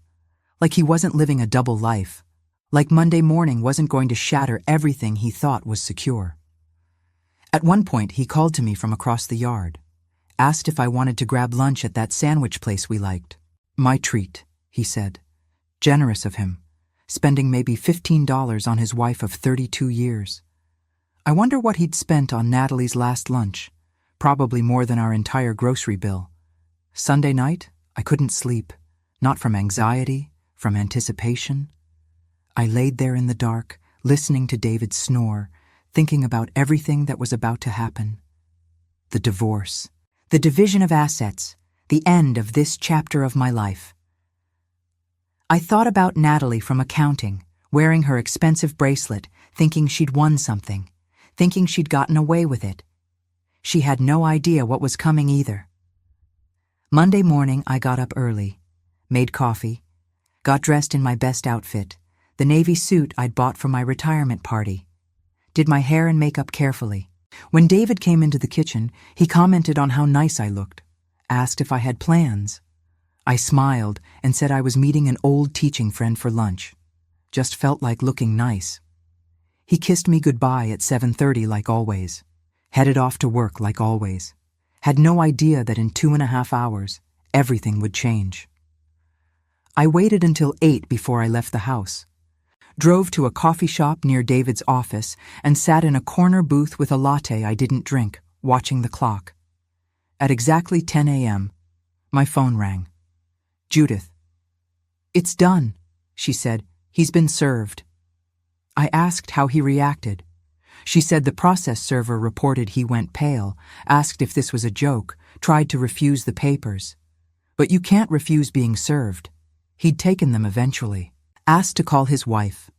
Like he wasn't living a double life. Like Monday morning wasn't going to shatter everything he thought was secure. At one point, he called to me from across the yard, asked if I wanted to grab lunch at that sandwich place we liked. My treat, he said. Generous of him, spending maybe $15 on his wife of 32 years. I wonder what he'd spent on Natalie's last lunch. Probably more than our entire grocery bill. Sunday night, I couldn't sleep, not from anxiety, from anticipation. I laid there in the dark, listening to David snore, thinking about everything that was about to happen. The divorce, the division of assets, the end of this chapter of my life. I thought about Natalie from accounting, wearing her expensive bracelet, thinking she'd won something, thinking she'd gotten away with it. She had no idea what was coming either. Monday morning, I got up early, made coffee, got dressed in my best outfit, the navy suit I'd bought for my retirement party, did my hair and makeup carefully. When David came into the kitchen, he commented on how nice I looked, asked if I had plans. I smiled and said I was meeting an old teaching friend for lunch. Just felt like looking nice. He kissed me goodbye at 7:30 like always. Headed off to work like always. Had no idea that in 2.5 hours, everything would change. I waited until 8 before I left the house. Drove to a coffee shop near David's office and sat in a corner booth with a latte I didn't drink, watching the clock. At exactly 10 a.m., my phone rang. Judith. "It's done," she said. "He's been served." I asked how he reacted. She said the process server reported he went pale, asked if this was a joke, tried to refuse the papers. But you can't refuse being served. He'd taken them eventually. Asked to call his wife.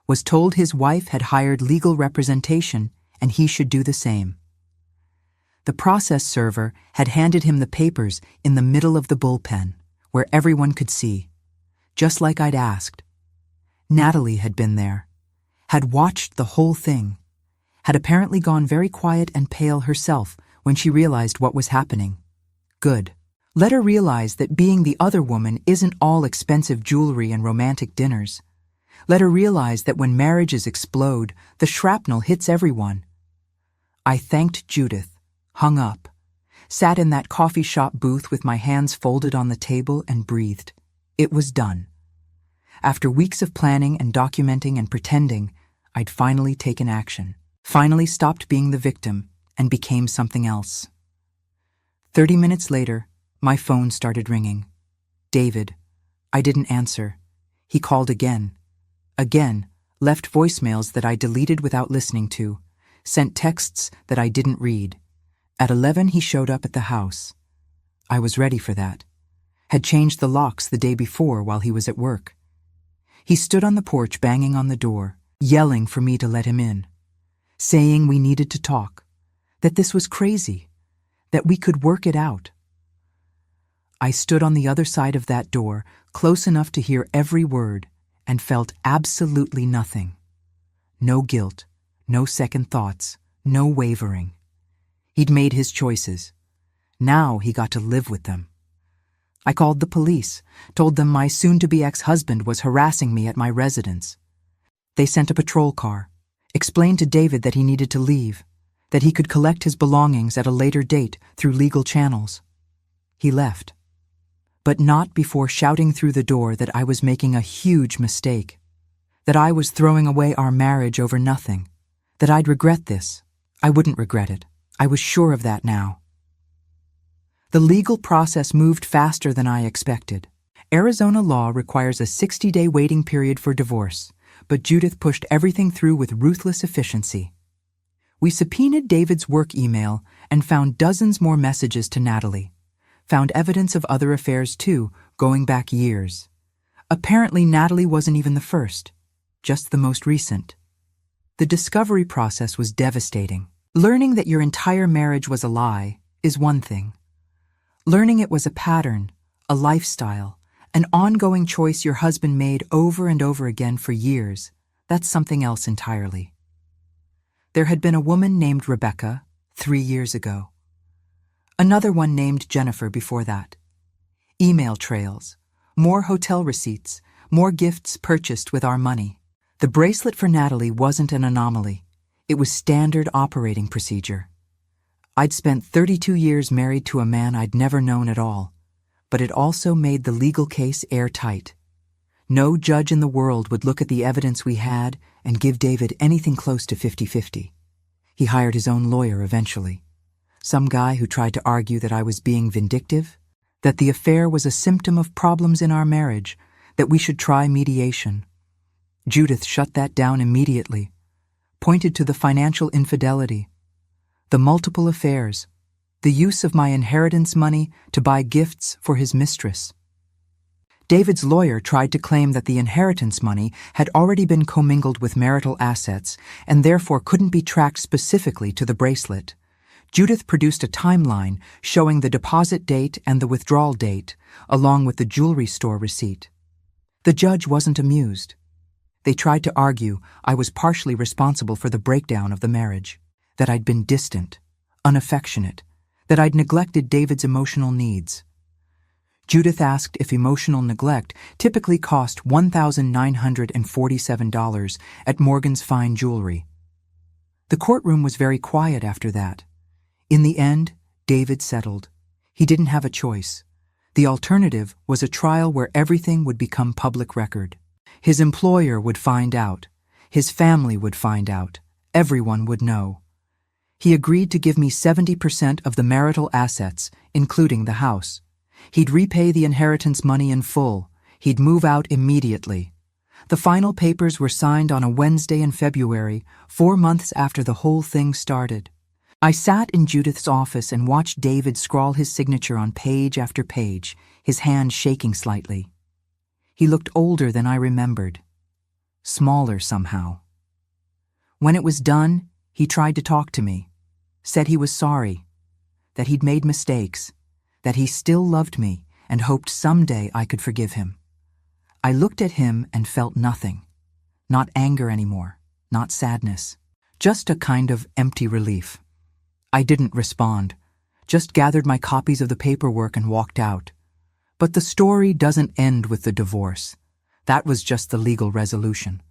Was told his wife had hired legal representation and he should do the same. The process server had handed him the papers in the middle of the bullpen, where everyone could see, just like I'd asked. Natalie had been there, had watched the whole thing, had apparently gone very quiet and pale herself when she realized what was happening. Good. Let her realize that being the other woman isn't all expensive jewelry and romantic dinners. Let her realize that when marriages explode, the shrapnel hits everyone. I thanked Judith, hung up, sat in that coffee shop booth with my hands folded on the table and breathed. It was done. After weeks of planning and documenting and pretending, I'd finally taken action. Finally stopped being the victim and became something else. 30 minutes later, my phone started ringing. David. I didn't answer. He called again. Again, left voicemails that I deleted without listening to, sent texts that I didn't read. At 11, he showed up at the house. I was ready for that. Had changed the locks the day before while he was at work. He stood on the porch banging on the door, yelling for me to let him in, saying we needed to talk, that this was crazy, that we could work it out. I stood on the other side of that door, close enough to hear every word, and felt absolutely nothing. No guilt, no second thoughts, no wavering. He'd made his choices. Now he got to live with them. I called the police, told them my soon-to-be ex-husband was harassing me at my residence. They sent a patrol car, explained to David that he needed to leave, that he could collect his belongings at a later date through legal channels. He left, but not before shouting through the door that I was making a huge mistake, that I was throwing away our marriage over nothing, that I'd regret this. I wouldn't regret it. I was sure of that now. The legal process moved faster than I expected. Arizona law requires a 60-day waiting period for divorce, but Judith pushed everything through with ruthless efficiency. We subpoenaed David's work email and found dozens more messages to Natalie. Found evidence of other affairs too, going back years. Apparently Natalie wasn't even the first, just the most recent. The discovery process was devastating. Learning that your entire marriage was a lie is one thing. Learning it was a pattern, a lifestyle, an ongoing choice your husband made over and over again for years, that's something else entirely. There had been a woman named Rebecca 3 years ago. Another one named Jennifer before that. Email trails, more hotel receipts, more gifts purchased with our money. The bracelet for Natalie wasn't an anomaly. It was standard operating procedure. I'd spent 32 years married to a man I'd never known at all, but it also made the legal case airtight. No judge in the world would look at the evidence we had and give David anything close to 50-50. He hired his own lawyer eventually. Some guy who tried to argue that I was being vindictive, that the affair was a symptom of problems in our marriage, that we should try mediation. Judith shut that down immediately, pointed to the financial infidelity, the multiple affairs, the use of my inheritance money to buy gifts for his mistress. David's lawyer tried to claim that the inheritance money had already been commingled with marital assets and therefore couldn't be tracked specifically to the bracelet. Judith produced a timeline showing the deposit date and the withdrawal date, along with the jewelry store receipt. The judge wasn't amused. They tried to argue I was partially responsible for the breakdown of the marriage, that I'd been distant, unaffectionate, that I'd neglected David's emotional needs. Judith asked if emotional neglect typically cost $1,947 at Morgan's Fine Jewelry. The courtroom was very quiet after that. In the end, David settled. He didn't have a choice. The alternative was a trial where everything would become public record. His employer would find out. His family would find out. Everyone would know. He agreed to give me 70% of the marital assets, including the house. He'd repay the inheritance money in full. He'd move out immediately. The final papers were signed on a Wednesday in February, 4 months after the whole thing started. I sat in Judith's office and watched David scrawl his signature on page after page, his hand shaking slightly. He looked older than I remembered. Smaller somehow. When it was done, he tried to talk to me, said he was sorry, that he'd made mistakes, that he still loved me and hoped someday I could forgive him. I looked at him and felt nothing. Not anger anymore, not sadness, just a kind of empty relief. I didn't respond, just gathered my copies of the paperwork and walked out. But the story doesn't end with the divorce. That was just the legal resolution.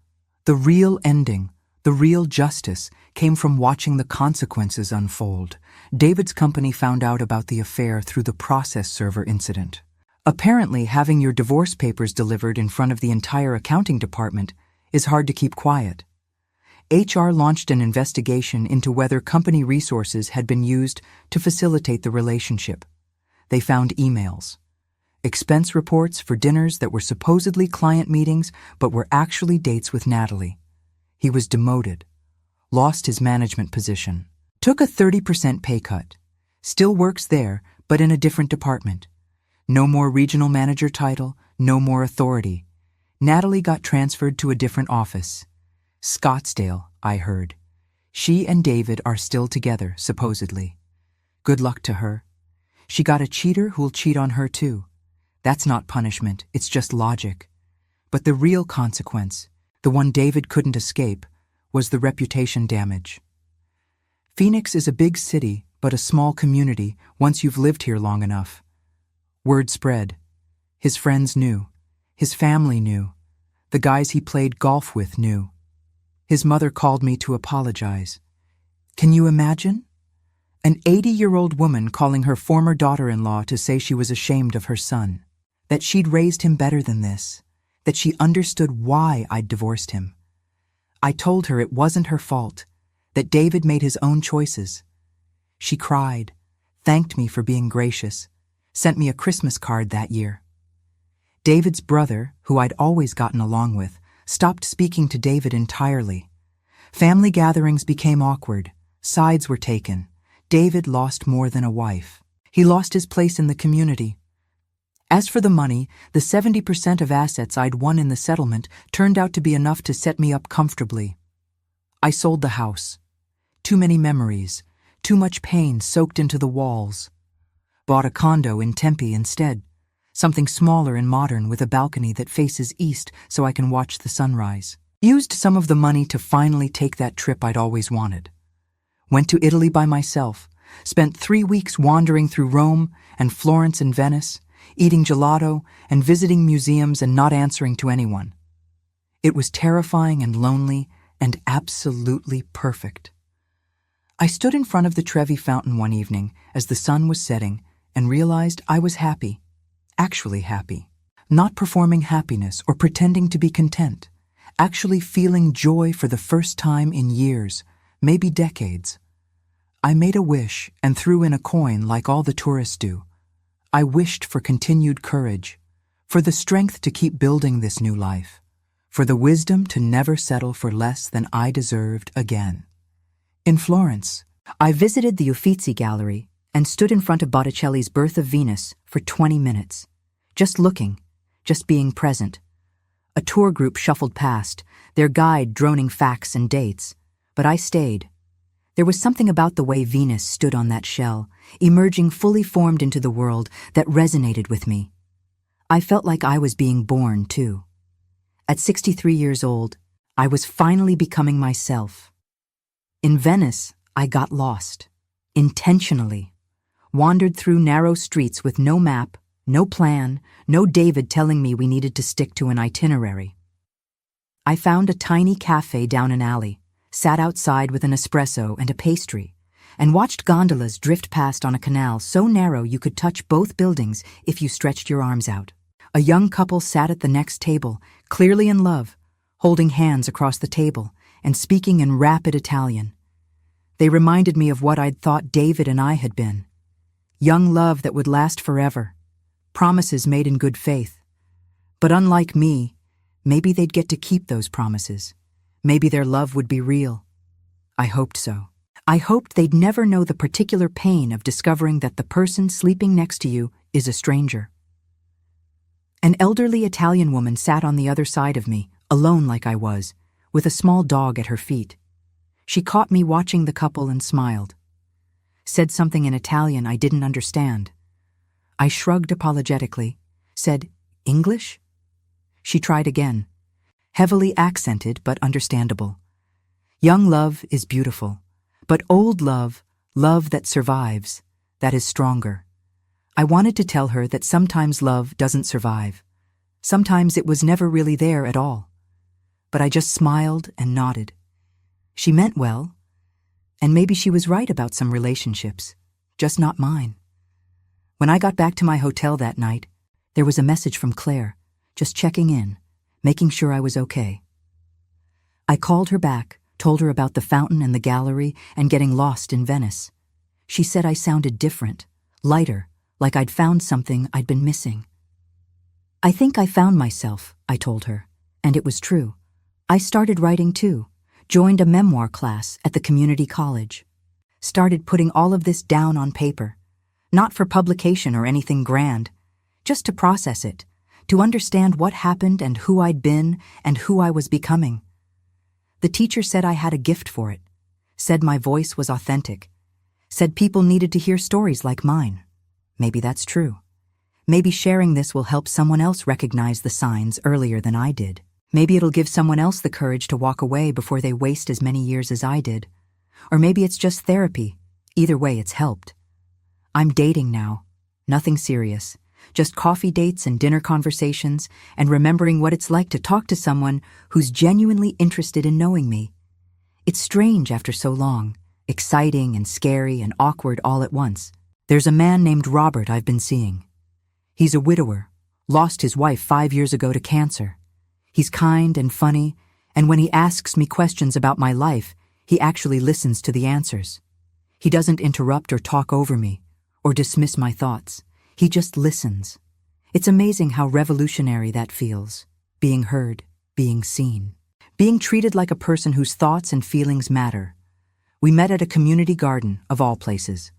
The real ending, the real justice, came from watching the consequences unfold. David's company found out about the affair through the process server incident. Apparently, having your divorce papers delivered in front of the entire accounting department is hard to keep quiet. HR launched an investigation into whether company resources had been used to facilitate the relationship. They found emails, expense reports for dinners that were supposedly client meetings but were actually dates with Natalie. He was demoted, lost his management position, took a 30% pay cut, still works there but in a different department. No more regional manager title, no more authority. Natalie got transferred to a different office. Scottsdale, I heard. She and David are still together, supposedly. Good luck to her. She got a cheater who'll cheat on her too. That's not punishment, it's just logic. But the real consequence, the one David couldn't escape, was the reputation damage. Phoenix is a big city, but a small community once you've lived here long enough. Word spread. His friends knew. His family knew. The guys he played golf with knew. His mother called me to apologize. Can you imagine? An 80-year-old woman calling her former daughter-in-law to say she was ashamed of her son, that she'd raised him better than this, that she understood why I'd divorced him. I told her it wasn't her fault, that David made his own choices. She cried, thanked me for being gracious, sent me a Christmas card that year. David's brother, who I'd always gotten along with, stopped speaking to David entirely. Family gatherings became awkward. Sides were taken. David lost more than a wife. He lost his place in the community. As for the money, the 70% of assets I'd won in the settlement turned out to be enough to set me up comfortably. I sold the house. Too many memories, too much pain soaked into the walls. Bought a condo in Tempe instead. Something smaller and modern with a balcony that faces east so I can watch the sunrise. Used some of the money to finally take that trip I'd always wanted. Went to Italy by myself, spent 3 weeks wandering through Rome and Florence and Venice, eating gelato and visiting museums and not answering to anyone. It was terrifying and lonely and absolutely perfect. I stood in front of the Trevi fountain one evening as the sun was setting and realized I was happy, actually happy, not performing happiness or pretending to be content, actually feeling joy for the first time in years, maybe decades. I made a wish and threw in a coin like all the tourists do. I wished for continued courage, for the strength to keep building this new life, for the wisdom to never settle for less than I deserved again. In Florence, I visited the Uffizi Gallery and stood in front of Botticelli's Birth of Venus for 20 minutes, just looking, just being present. A tour group shuffled past, their guide droning facts and dates, but I stayed. There was something about the way Venus stood on that shell, emerging fully formed into the world, that resonated with me. I felt like I was being born, too. At 63 years old, I was finally becoming myself. In Venice, I got lost, intentionally, wandered through narrow streets with no map, no plan, no David telling me we needed to stick to an itinerary. I found a tiny cafe down an alley, sat outside with an espresso and a pastry, and watched gondolas drift past on a canal so narrow you could touch both buildings if you stretched your arms out. A young couple sat at the next table, clearly in love, holding hands across the table and speaking in rapid Italian. They reminded me of what I'd thought David and I had been. Young love that would last forever. Promises made in good faith. But unlike me, maybe they'd get to keep those promises. Maybe their love would be real. I hoped so. I hoped they'd never know the particular pain of discovering that the person sleeping next to you is a stranger. An elderly Italian woman sat on the other side of me, alone like I was, with a small dog at her feet. She caught me watching the couple and smiled. Said something in Italian I didn't understand. I shrugged apologetically, said, "English?" She tried again. Heavily accented but understandable. Young love is beautiful, but old love, love that survives, that is stronger. I wanted to tell her that sometimes love doesn't survive. Sometimes it was never really there at all. But I just smiled and nodded. She meant well, and maybe she was right about some relationships, just not mine. When I got back to my hotel that night, there was a message from Claire, just checking in, making sure I was okay. I called her back, told her about the fountain and the gallery and getting lost in Venice. She said I sounded different, lighter, like I'd found something I'd been missing. I think I found myself, I told her, and it was true. I started writing too, joined a memoir class at the community college. Started putting all of this down on paper, not for publication or anything grand, just to process it, to understand what happened and who I'd been and who I was becoming. The teacher said I had a gift for it, said my voice was authentic, said people needed to hear stories like mine. Maybe that's true. Maybe sharing this will help someone else recognize the signs earlier than I did. Maybe it'll give someone else the courage to walk away before they waste as many years as I did. Or maybe it's just therapy. Either way, it's helped. I'm dating now. Nothing serious. Just coffee dates and dinner conversations, and remembering what it's like to talk to someone who's genuinely interested in knowing me. It's strange after so long, exciting and scary and awkward all at once. There's a man named Robert I've been seeing. He's a widower, lost his wife 5 years ago to cancer. He's kind and funny, and when he asks me questions about my life, he actually listens to the answers. He doesn't interrupt or talk over me, or dismiss my thoughts. He just listens. It's amazing how revolutionary that feels, being heard, being seen, being treated like a person whose thoughts and feelings matter. We met at a community garden, of all places.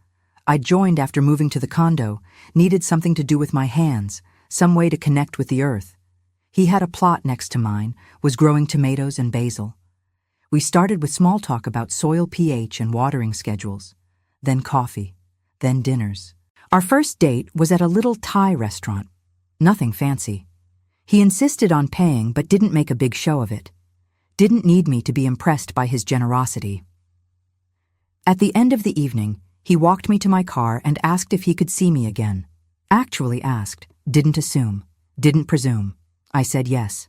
I joined after moving to the condo, needed something to do with my hands, some way to connect with the earth. He had a plot next to mine, was growing tomatoes and basil. We started with small talk about soil pH and watering schedules, then coffee, then dinners. Our first date was at a little Thai restaurant. Nothing fancy. He insisted on paying but didn't make a big show of it. Didn't need me to be impressed by his generosity. At the end of the evening, he walked me to my car and asked if he could see me again. Actually asked, didn't assume, didn't presume. I said yes.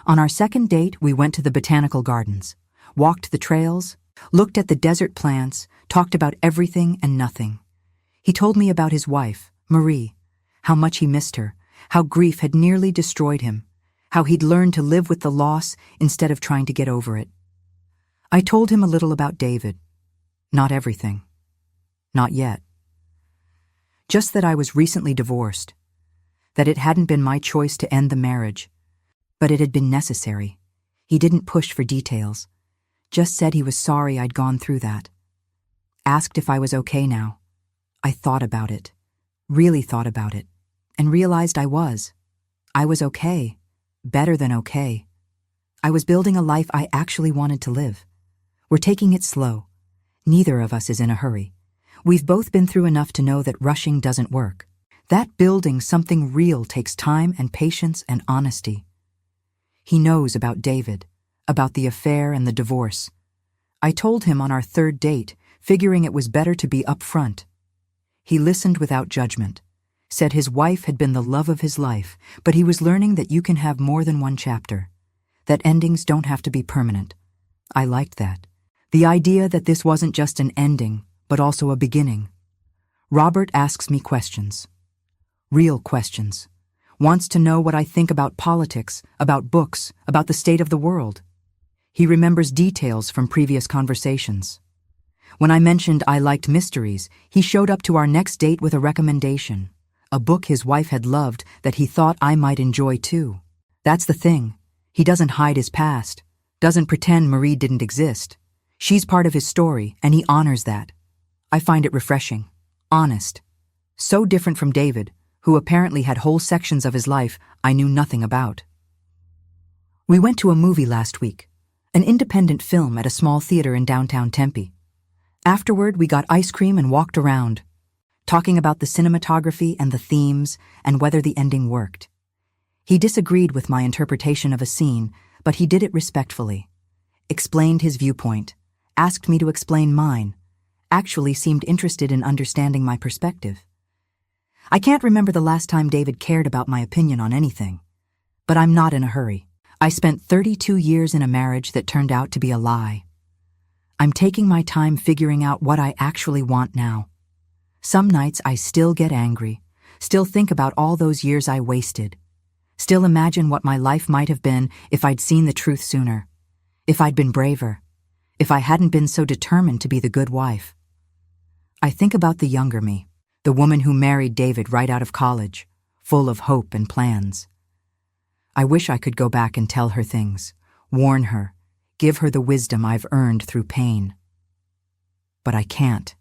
On our second date, we went to the botanical gardens. walked the trails, looked at the desert plants, talked about everything and nothing. He told me about his wife, Marie, how much he missed her, how grief had nearly destroyed him, how he'd learned to live with the loss instead of trying to get over it. I told him a little about David. Not everything. Not yet. Just that I was recently divorced, that it hadn't been my choice to end the marriage, but it had been necessary. He didn't push for details, just said he was sorry I'd gone through that. Asked if I was okay now. I thought about it, really thought about it, and realized I was. I was okay, better than okay. I was building a life I actually wanted to live. We're taking it slow. Neither of us is in a hurry. We've both been through enough to know that rushing doesn't work. That building something real takes time and patience and honesty. He knows about David, about the affair and the divorce. I told him on our third date, figuring it was better to be upfront. He listened without judgment, said his wife had been the love of his life, but he was learning that you can have more than one chapter, that endings don't have to be permanent. I liked that. The idea that this wasn't just an ending, but also a beginning. Robert asks me questions. Real questions. Wants to know what I think about politics, about books, about the state of the world. He remembers details from previous conversations. When I mentioned I liked mysteries, he showed up to our next date with a recommendation, a book his wife had loved that he thought I might enjoy too. That's the thing. He doesn't hide his past, doesn't pretend Marie didn't exist. She's part of his story, and he honors that. I find it refreshing, honest. So different from David, who apparently had whole sections of his life I knew nothing about. We went to a movie last week, an independent film at a small theater in downtown Tempe. Afterward, we got ice cream and walked around, talking about the cinematography and the themes and whether the ending worked. He disagreed with my interpretation of a scene, but he did it respectfully. Explained his viewpoint, asked me to explain mine, actually seemed interested in understanding my perspective. I can't remember the last time David cared about my opinion on anything, but I'm not in a hurry. I spent 32 years in a marriage that turned out to be a lie. I'm taking my time figuring out what I actually want now. Some nights I still get angry, still think about all those years I wasted, still imagine what my life might have been if I'd seen the truth sooner, if I'd been braver, if I hadn't been so determined to be the good wife. I think about the younger me, the woman who married David right out of college, full of hope and plans. I wish I could go back and tell her things, warn her, give her the wisdom I've earned through pain. But I can't.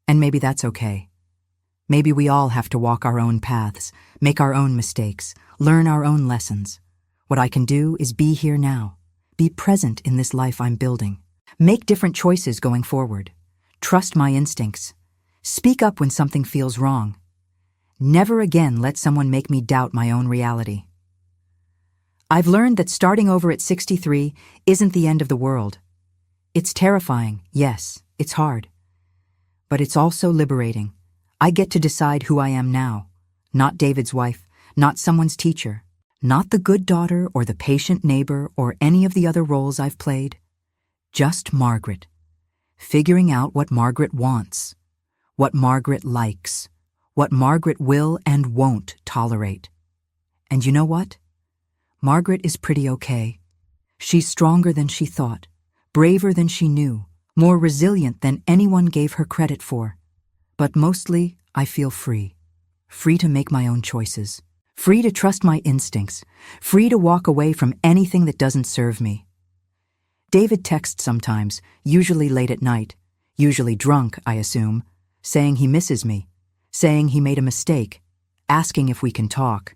And maybe that's okay. Maybe we all have to walk our own paths, make our own mistakes, learn our own lessons. What I can do is be here now, be present in this life I'm building, make different choices going forward, trust my instincts, speak up when something feels wrong. Never again let someone make me doubt my own reality. I've learned that starting over at 63 isn't the end of the world. It's terrifying, yes, it's hard. But it's also liberating. I get to decide who I am now, not David's wife, not someone's teacher, not the good daughter or the patient neighbor or any of the other roles I've played. Just Margaret, figuring out what Margaret wants, what Margaret likes, what Margaret will and won't tolerate. And you know what? Margaret is pretty okay. She's stronger than she thought, braver than she knew, more resilient than anyone gave her credit for. But mostly, I feel free. Free to make my own choices. Free to trust my instincts. Free to walk away from anything that doesn't serve me. David texts sometimes, usually late at night, usually drunk, I assume, saying he misses me, saying he made a mistake, asking if we can talk.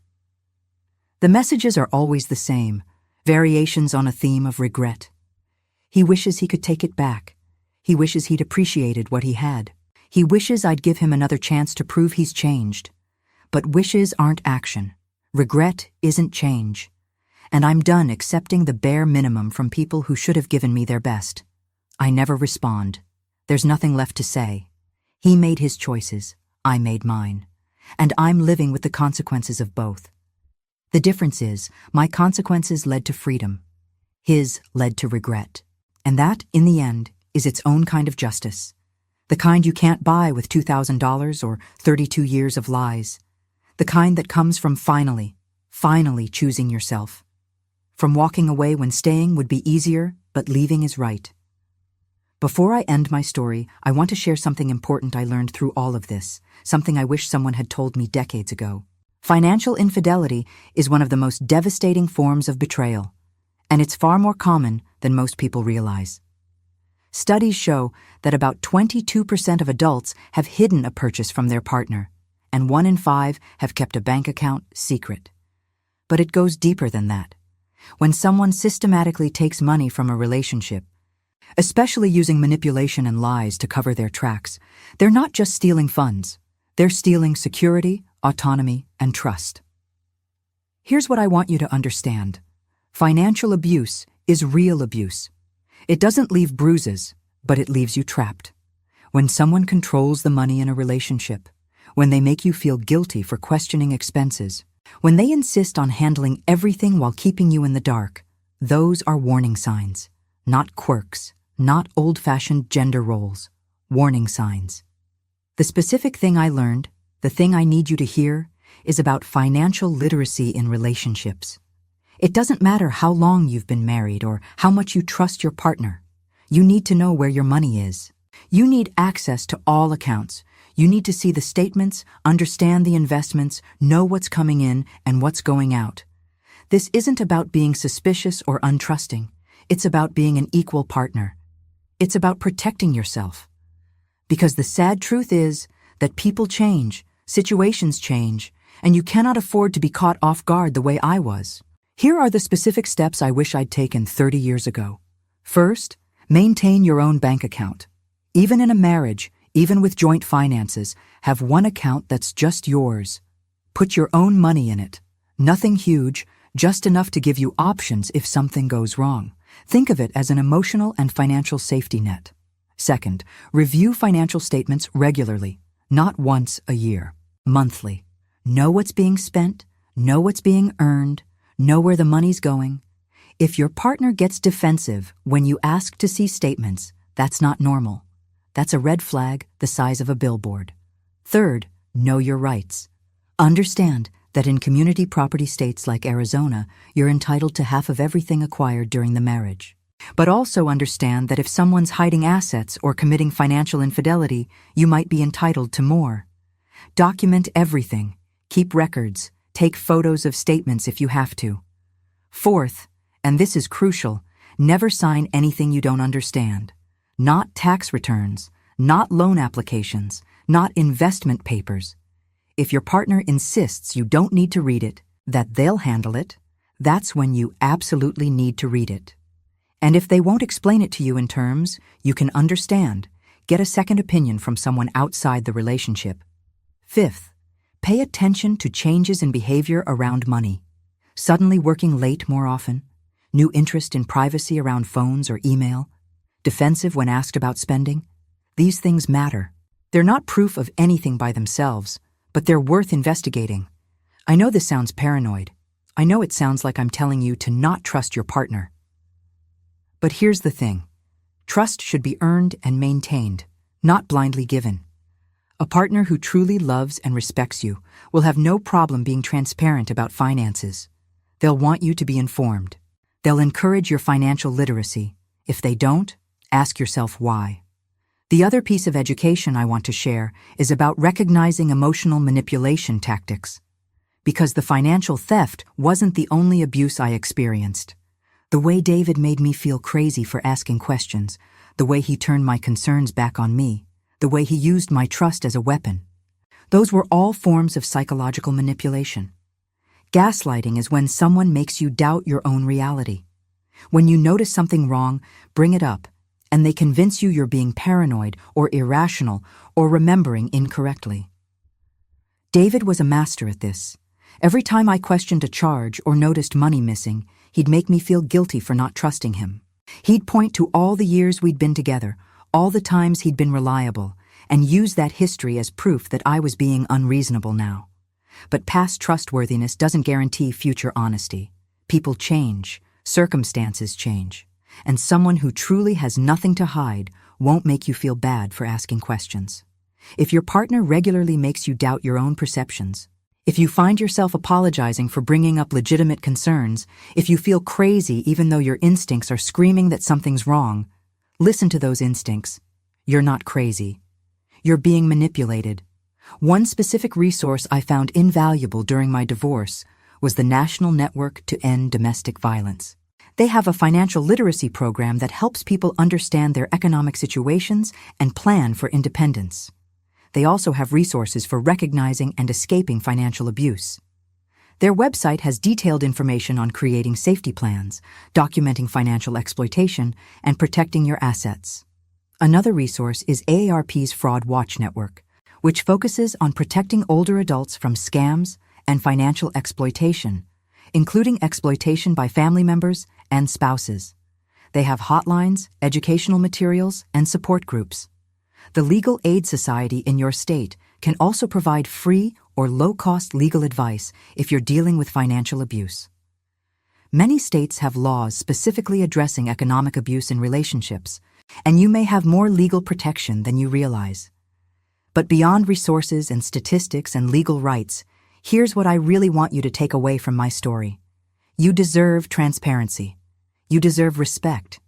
The messages are always the same, variations on a theme of regret. He wishes he could take it back. He wishes he'd appreciated what he had. He wishes I'd give him another chance to prove he's changed. But wishes aren't action. Regret isn't change. And I'm done accepting the bare minimum from people who should have given me their best. I never respond. There's nothing left to say. He made his choices. I made mine. And I'm living with the consequences of both. The difference is, my consequences led to freedom. His led to regret. And that, in the end, is its own kind of justice. The kind you can't buy with $2,000 or 32 years of lies. The kind that comes from finally choosing yourself. From walking away when staying would be easier, but leaving is right. Before I end my story, I want to share something important I learned through all of this, something I wish someone had told me decades ago. Financial infidelity is one of the most devastating forms of betrayal, and it's far more common than most people realize. Studies show that about 22% of adults have hidden a purchase from their partner, and 1 in 5 have kept a bank account secret. But it goes deeper than that. When someone systematically takes money from a relationship, especially using manipulation and lies to cover their tracks, they're not just stealing funds. They're stealing security, autonomy, and trust. Here's what I want you to understand. Financial abuse is real abuse. It doesn't leave bruises, but it leaves you trapped. When someone controls the money in a relationship, when they make you feel guilty for questioning expenses, when they insist on handling everything while keeping you in the dark, those are warning signs, not quirks, not old-fashioned gender roles, warning signs. The specific thing I learned, the thing I need you to hear, is about financial literacy in relationships. It doesn't matter how long you've been married or how much you trust your partner. You need to know where your money is. You need access to all accounts. You need to see the statements, understand the investments, know what's coming in and what's going out. This isn't about being suspicious or untrusting. It's about being an equal partner. It's about protecting yourself. Because the sad truth is that people change, situations change, and you cannot afford to be caught off guard the way I was. Here are the specific steps I wish I'd taken 30 years ago. First, maintain your own bank account. Even in a marriage, even with joint finances, have one account that's just yours. Put your own money in it. Nothing huge, just enough to give you options if something goes wrong. Think of it as an emotional and financial safety net. Second, review financial statements regularly, not once a year, monthly. Know what's being spent, know what's being earned, know where the money's going. If your partner gets defensive when you ask to see statements, that's not normal. That's a red flag the size of a billboard. Third, know your rights. Understand that in community property states like Arizona, you're entitled to half of everything acquired during the marriage. But also understand that if someone's hiding assets or committing financial infidelity, you might be entitled to more. Document everything. Keep records. Take photos of statements if you have to. Fourth, and this is crucial, never sign anything you don't understand. Not tax returns, not loan applications, not investment papers. If your partner insists you don't need to read it, that they'll handle it, that's when you absolutely need to read it. And if they won't explain it to you in terms you can understand, get a second opinion from someone outside the relationship. Fifth, pay attention to changes in behavior around money. Suddenly working late more often, new interest in privacy around phones or email, defensive when asked about spending. These things matter. They're not proof of anything by themselves, but they're worth investigating. I know this sounds paranoid. I know it sounds like I'm telling you to not trust your partner. But here's the thing. Trust should be earned and maintained, not blindly given. A partner who truly loves and respects you will have no problem being transparent about finances. They'll want you to be informed. They'll encourage your financial literacy. If they don't, ask yourself why. The other piece of education I want to share is about recognizing emotional manipulation tactics. Because the financial theft wasn't the only abuse I experienced. The way David made me feel crazy for asking questions, the way he turned my concerns back on me, the way he used my trust as a weapon. Those were all forms of psychological manipulation. Gaslighting is when someone makes you doubt your own reality. When you notice something wrong, bring it up, and they convince you you're being paranoid or irrational or remembering incorrectly. David was a master at this. Every time I questioned a charge or noticed money missing, he'd make me feel guilty for not trusting him. He'd point to all the years we'd been together, all the times he'd been reliable, and use that history as proof that I was being unreasonable now. But past trustworthiness doesn't guarantee future honesty. People change, circumstances change. And someone who truly has nothing to hide won't make you feel bad for asking questions. If your partner regularly makes you doubt your own perceptions, if you find yourself apologizing for bringing up legitimate concerns, if you feel crazy even though your instincts are screaming that something's wrong, listen to those instincts. You're not crazy. You're being manipulated. One specific resource I found invaluable during my divorce was the National Network to End Domestic Violence. They have a financial literacy program that helps people understand their economic situations and plan for independence. They also have resources for recognizing and escaping financial abuse. Their website has detailed information on creating safety plans, documenting financial exploitation, and protecting your assets. Another resource is AARP's Fraud Watch Network, which focuses on protecting older adults from scams and financial exploitation, including exploitation by family members and spouses. They have hotlines, educational materials, and support groups. The Legal Aid Society in your state can also provide free or low-cost legal advice if you're dealing with financial abuse. Many states have laws specifically addressing economic abuse in relationships, and you may have more legal protection than you realize. But beyond resources and statistics and legal rights, here's what I really want you to take away from my story. You deserve transparency. You deserve respect.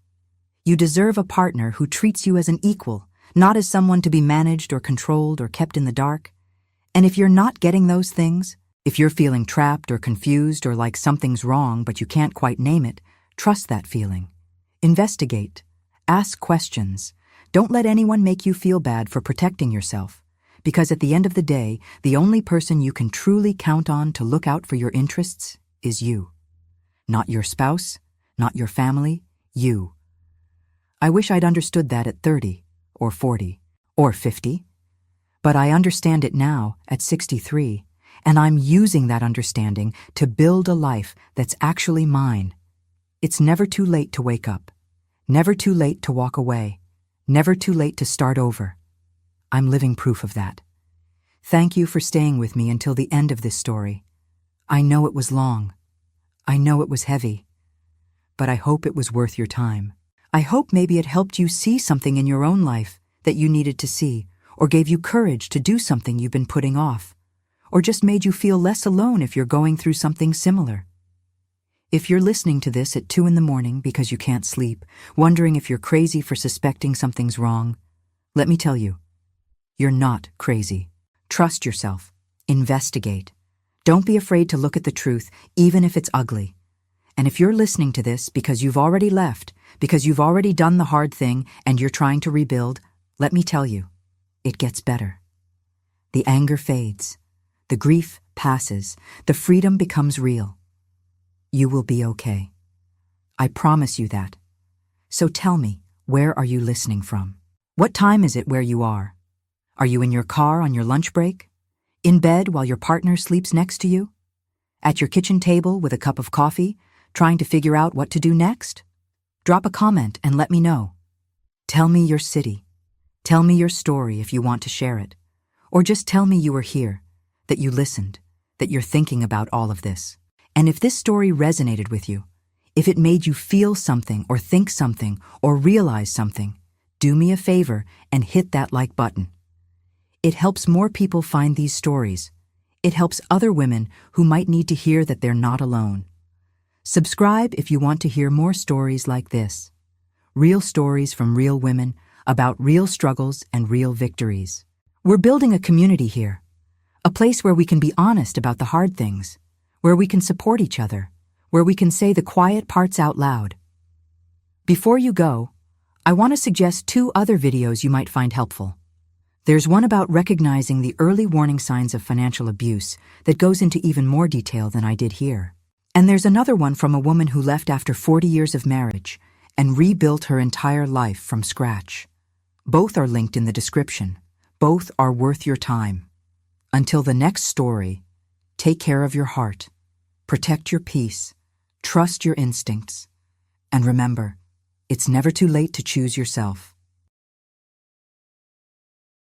You deserve a partner who treats you as an equal, not as someone to be managed or controlled or kept in the dark. And if you're not getting those things, if you're feeling trapped or confused or like something's wrong but you can't quite name it, trust that feeling. Investigate. Ask questions. Don't let anyone make you feel bad for protecting yourself, because at the end of the day, the only person you can truly count on to look out for your interests is you. Not your spouse, not your family, you. I wish I'd understood that at 30, or 40, or 50. But I understand it now at 63, and I'm using that understanding to build a life that's actually mine. It's never too late to wake up. Never too late to walk away. Never too late to start over. I'm living proof of that. Thank you for staying with me until the end of this story. I know it was long. I know it was heavy. But I hope it was worth your time. I hope maybe it helped you see something in your own life that you needed to see, or gave you courage to do something you've been putting off, or just made you feel less alone if you're going through something similar. If you're listening to this at 2 a.m. because you can't sleep, wondering if you're crazy for suspecting something's wrong, let me tell you, you're not crazy. Trust yourself. Investigate. Don't be afraid to look at the truth, even if it's ugly. And if you're listening to this because you've already left, because you've already done the hard thing and you're trying to rebuild, let me tell you, it gets better. The anger fades. The grief passes. The freedom becomes real. You will be okay. I promise you that. So tell me, where are you listening from? What time is it where you are? Are you in your car on your lunch break? In bed while your partner sleeps next to you? At your kitchen table with a cup of coffee, trying to figure out what to do next? Drop a comment and let me know. Tell me your city. Tell me your story if you want to share it. Or just tell me you were here, that you listened, that you're thinking about all of this. And if this story resonated with you, if it made you feel something or think something or realize something, do me a favor and hit that like button. It helps more people find these stories. It helps other women who might need to hear that they're not alone. Subscribe if you want to hear more stories like this. Real stories from real women about real struggles and real victories. We're building a community here, a place where we can be honest about the hard things, where we can support each other, where we can say the quiet parts out loud. Before you go, I want to suggest 2 other videos you might find helpful. There's one about recognizing the early warning signs of financial abuse that goes into even more detail than I did here. And there's another one from a woman who left after 40 years of marriage and rebuilt her entire life from scratch. Both are linked in the description. Both are worth your time. Until the next story, take care of your heart, protect your peace, trust your instincts, and remember, it's never too late to choose yourself.